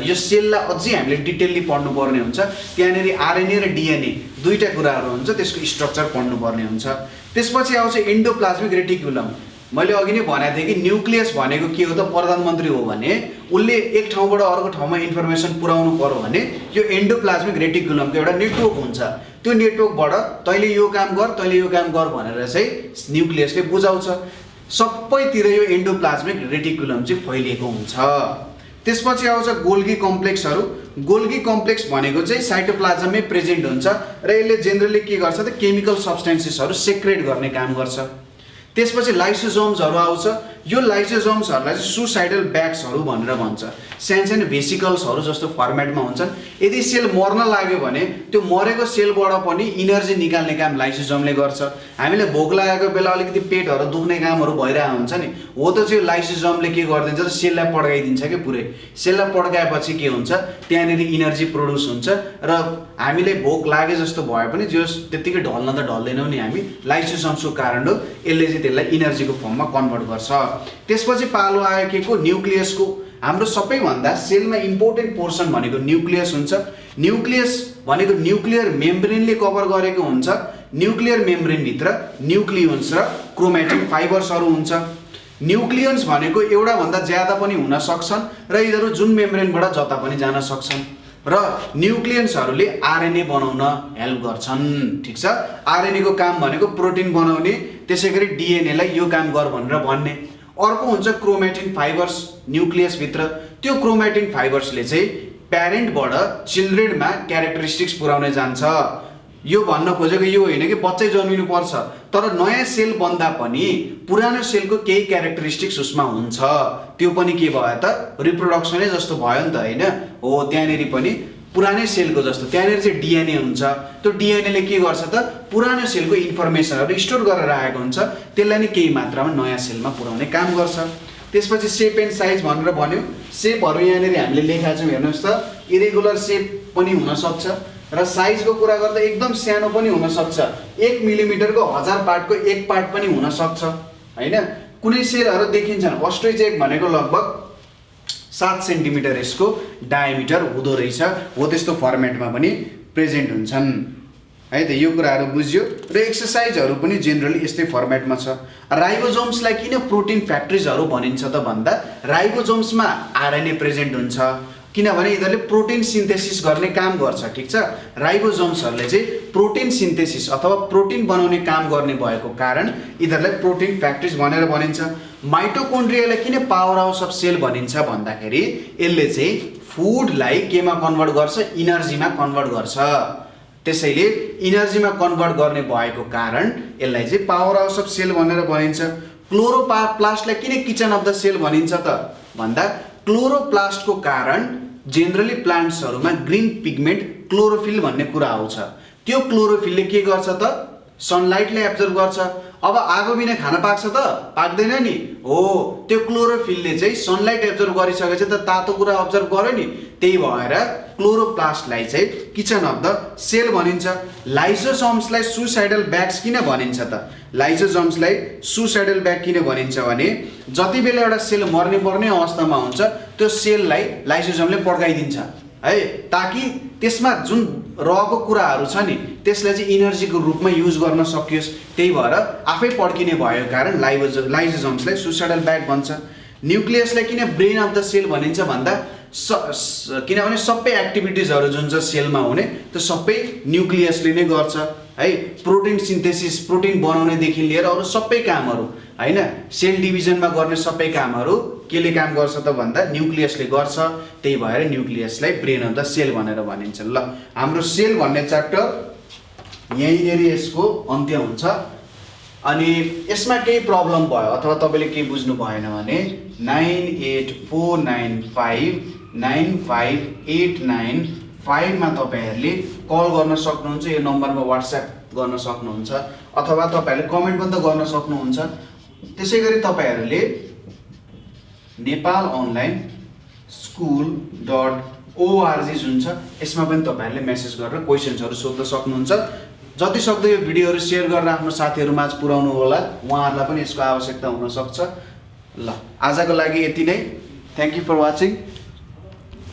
यो सेललाई अझै हामीले डिटेलली पढ्नुपर्ने हुन्छ, त्यहाँनिर आरएनए र डिएनए दुईटा कुराहरू हुन्छ, त्यसको स्ट्रक्चर पढ्नुपर्ने हुन्छ। त्यसपछि आउँछ एन्डोप्लाज्मिक रेटिकुलम। मैले अघि नै भनेको थिएँ कि न्युक्लियस भनेको के हो त प्रधानमन्त्री हो भने उसले एक ठाउँबाट अर्को ठाउँमा इन्फर्मेसन पुर्याउनु पर्यो भने यो एन्डोप्लाज्मिक रेटिकुलमको एउटा नेटवर्क हुन्छ। त्यो नेटवर्कबाट तैँले यो काम गर, तैँले यो काम गर भनेर चाहिँ न्युक्लियसले बुझाउँछ। सबैतिर यो एन्डोप्लाज्मिक रेटिकुलम चाहिँ फैलिएको हुन्छ। त्यसपछि आउँछ गोल्गी कम्प्लेक्सहरू। गोल्गी कम्प्लेक्स भनेको चाहिँ साइटोप्लाज्ममै प्रेजेन्ट हुन्छ र यसले जेनरली के गर्छ त केमिकल सब्स्टेन्सेसहरू सेक्रेट गर्ने काम गर्छ। त्यसपछि लाइसोजोम्सहरू आउँछ। यो लाइसोजोम्सहरूलाई चाहिँ सुसाइडल ब्याग्सहरू भनेर भन्छ। सानो भेसिकल्सहरू जस्तो फर्मेटमा हुन्छन्। यदि सेल मर्न लाग्यो भने त्यो मरेको सेलबाट पनि इनर्जी निकाल्ने काम लाइसोजोमले गर्छ। हामीलाई भोक लागेको बेला अलिकति पेटहरू दुख्ने कामहरू भइरहेको हुन्छ नि, हो त चाहिँ लाइसोजोमले के गरिदिन्छ त सेललाई पड्काइदिन्छ कि पुरै। सेललाई पड्काएपछि के हुन्छ त्यहाँनिर इनर्जी प्रोड्युस हुन्छ र हामीले भोक लागे जस्तो भए पनि जो त्यत्तिकै ढल्न त ढल्दैनौँ नि हामी, लाइसोजोम्सको कारण हो। यसले चाहिँ त्यसलाई इनर्जीको फर्ममा कन्भर्ट गर्छ। त्यसपछि पालो आयो के को न्युक्लियसको। हाम्रो सबैभन्दा सेलमा इम्पोर्टेन्ट पोर्सन भनेको न्युक्लियस हुन्छ। न्युक्लियस भनेको न्युक्लियर मेम्ब्रेनले कभर गरेको हुन्छ। न्युक्लियर मेम्ब्रेनभित्र न्युक्लियोन्स र क्रोमेटिन फाइबर्सहरू हुन्छ। न्युक्लियोन्स भनेको एउटा भन्दा ज्यादा पनि हुन सक्छन् र यिनीहरू जुन मेम्ब्रेनबाट जता पनि जान सक्छन् र न्युक्लियन्सहरूले आरएनए बनाउन हेल्प गर्छन्। ठिक छ, आरएनए को काम भनेको प्रोटिन बनाउने, त्यसैगरी डिएनएलाई यो काम गर भनेर भन्ने। अर्को हुन्छ क्रोमेटिन फाइबर्स न्युक्लियसभित्र। त्यो क्रोमेटिन फाइबर्सले चाहिँ प्यारेन्टबाट चिल्ड्रेनमा क्यारेक्टरिस्टिक्स पुर्याउने जान्छ। यो भन्न खोजेको यो होइन कि बच्चै जन्मिनु पर्छ, तर नयाँ सेल बन्दा पनि पुरानो सेलको केही क्यारेक्टरिस्टिक्स उसमा हुन्छ। त्यो पनि के भयो त रिप्रोडक्सनै जस्तो भयो नि त, होइन हो। त्यहाँनिर पनि पुरानै सेलको जस्तो त्यहाँनिर चाहिँ डिएनए हुन्छ। त्यो डिएनएले के गर्छ त पुरानो सेलको इन्फर्मेसनहरू स्टोर गरेर राखेको हुन्छ, त्यसलाई नै केही मात्रामा नयाँ सेलमा पुर्याउने काम गर्छ। त्यसपछि सेप एन्ड साइज भनेर भन्यो। सेपहरू यहाँनिर हामीले लेखेका छौँ, हेर्नुहोस् त। इरेगुलर सेप पनि हुनसक्छ र साइजको कुरा गर्दा एकदम सानो पनि हुनसक्छ। 1 मिलिमिटरको 1000 पार्टको 1 पार्ट पनि हुनसक्छ, होइन। कुनै सेलहरू देखिन्छन्। अस्ट्रिच एग भनेको लगभग 7 सेन्टिमिटर यसको डायमिटर हुँदो रहेछ, हो त्यस्तो फर्मेटमा पनि प्रेजेन्ट हुन्छन्, है त। यो कुराहरू बुझ्यो र एक्सर्साइजहरू पनि जेनरली यस्तै फर्मेटमा छ। राइबोजोम्सलाई किन प्रोटिन फ्याक्ट्रिजहरू भनिन्छ त भन्दा राइबोजोम्समा आरएनए प्रेजेन्ट हुन्छ, किनभने यिनीहरूले प्रोटिन सिन्थेसिस गर्ने काम गर्छ। ठिक छ, राइबोजोम्सहरूले चाहिँ प्रोटिन सिन्थेसिस अथवा प्रोटिन बनाउने काम गर्ने भएको कारण यिनीहरूलाई प्रोटिन फ्याक्ट्रिज भनेर भनिन्छ। माइटोकोन्ड्रियालाई किन पावर हाउस अफ सेल भनिन्छ भन्दाखेरि यसले चाहिँ फुडलाई केमा कन्भर्ट गर्छ, इनर्जीमा कन्भर्ट गर्छ। त्यसैले इनर्जीमा कन्भर्ट गर्ने भएको कारण यसलाई चाहिँ पावर हाउस अफ सेल भनेर भनिन्छ। क्लोरोप्लास्टलाई किन किचन अफ द सेल भनिन्छ त भन्दा क्लोरोप्लास्टको कारण जेनरली प्लान्ट्सहरूमा ग्रीन पिगमेन्ट क्लोरोफिल भन्ने कुरा आउँछ। त्यो क्लोरोफिलले के गर्छ त सनलाइटलाई एब्जर्भ गर्छ। अब आगो बिना खाना पाक्छ त पाक्दैन नि, हो। त्यो क्लोरोफिलले चाहिँ सनलाइट एब्जर्भ गरिसकेपछि त तातो कुरा अब्जर्भ गर्यो नि, त्यही भएर क्लोरोप्लास्टलाई चाहिँ किचन अफ द सेल भनिन्छ। लाइसोसोम्सलाई सुसाइडल ब्याग्स किन भनिन्छ त? लाइसोसोम्सलाई सुसाइडल ब्याग किन भनिन्छ भने जति बेला एउटा सेल मर्ने पर्ने अवस्थामा हुन्छ त्यो सेललाई लाइसोसोमले पड्काइदिन्छ, है, ताकि त्यसमा जुन रहेको कुराहरू छ नि त्यसलाई चाहिँ इनर्जीको रूपमा युज गर्न सकियोस्। त्यही भएर आफै पड्किने भएको कारण लाइसोसोम्सलाई सुसाइडल ब्याग भन्छ। न्युक्लियसलाई किन ब्रेन अफ द सेल भनिन्छ भन्दा किनभने सबै एक्टिभिटिजहरू जुन छ सेलमा हुने त्यो सबै न्युक्लियसले नै गर्छ, है। प्रोटिन सिन्थेसिस, प्रोटिन बनाउनेदेखि लिएर अरू सबै कामहरू, होइन, सेल डिभिजनमा गर्ने सबै कामहरू केले काम गर्छ त भन्दा न्युक्लियसले गर्छ। त्यही भएर न्युक्लियसलाई ब्रेन अफ द सेल भनेर भनिन्छ। ल, हाम्रो सेल भन्ने च्याप्टर यहीँनिर यसको अन्त्य हुन्छ। अनि यसमा केही प्रब्लम भयो अथवा तपाईँले केही बुझ्नु भएन भने 9849595895 मा तपाईँहरूले कल गर्न सक्नुहुन्छ। यो नम्बरमा व्हाट्सएप गर्न सक्नुहुन्छ अथवा तपाईँहरूले कमेन्ट पनि त गर्न सक्नुहुन्छ। त्यसै गरी तपाईँहरूले nepalonlineschool.org जुन छ यसमा पनि तपाईँहरूले मेसेज गरेर क्वेसन्सहरू सोध्न सक्नुहुन्छ। जति सक्दो यो भिडियोहरू सेयर गरेर आफ्नो साथीहरूमाझ पुर्याउनु होला, उहाँहरूलाई पनि यसको आवश्यकता हुन सक्छ। ल, आजको लागि यति नै। Thank you for watching.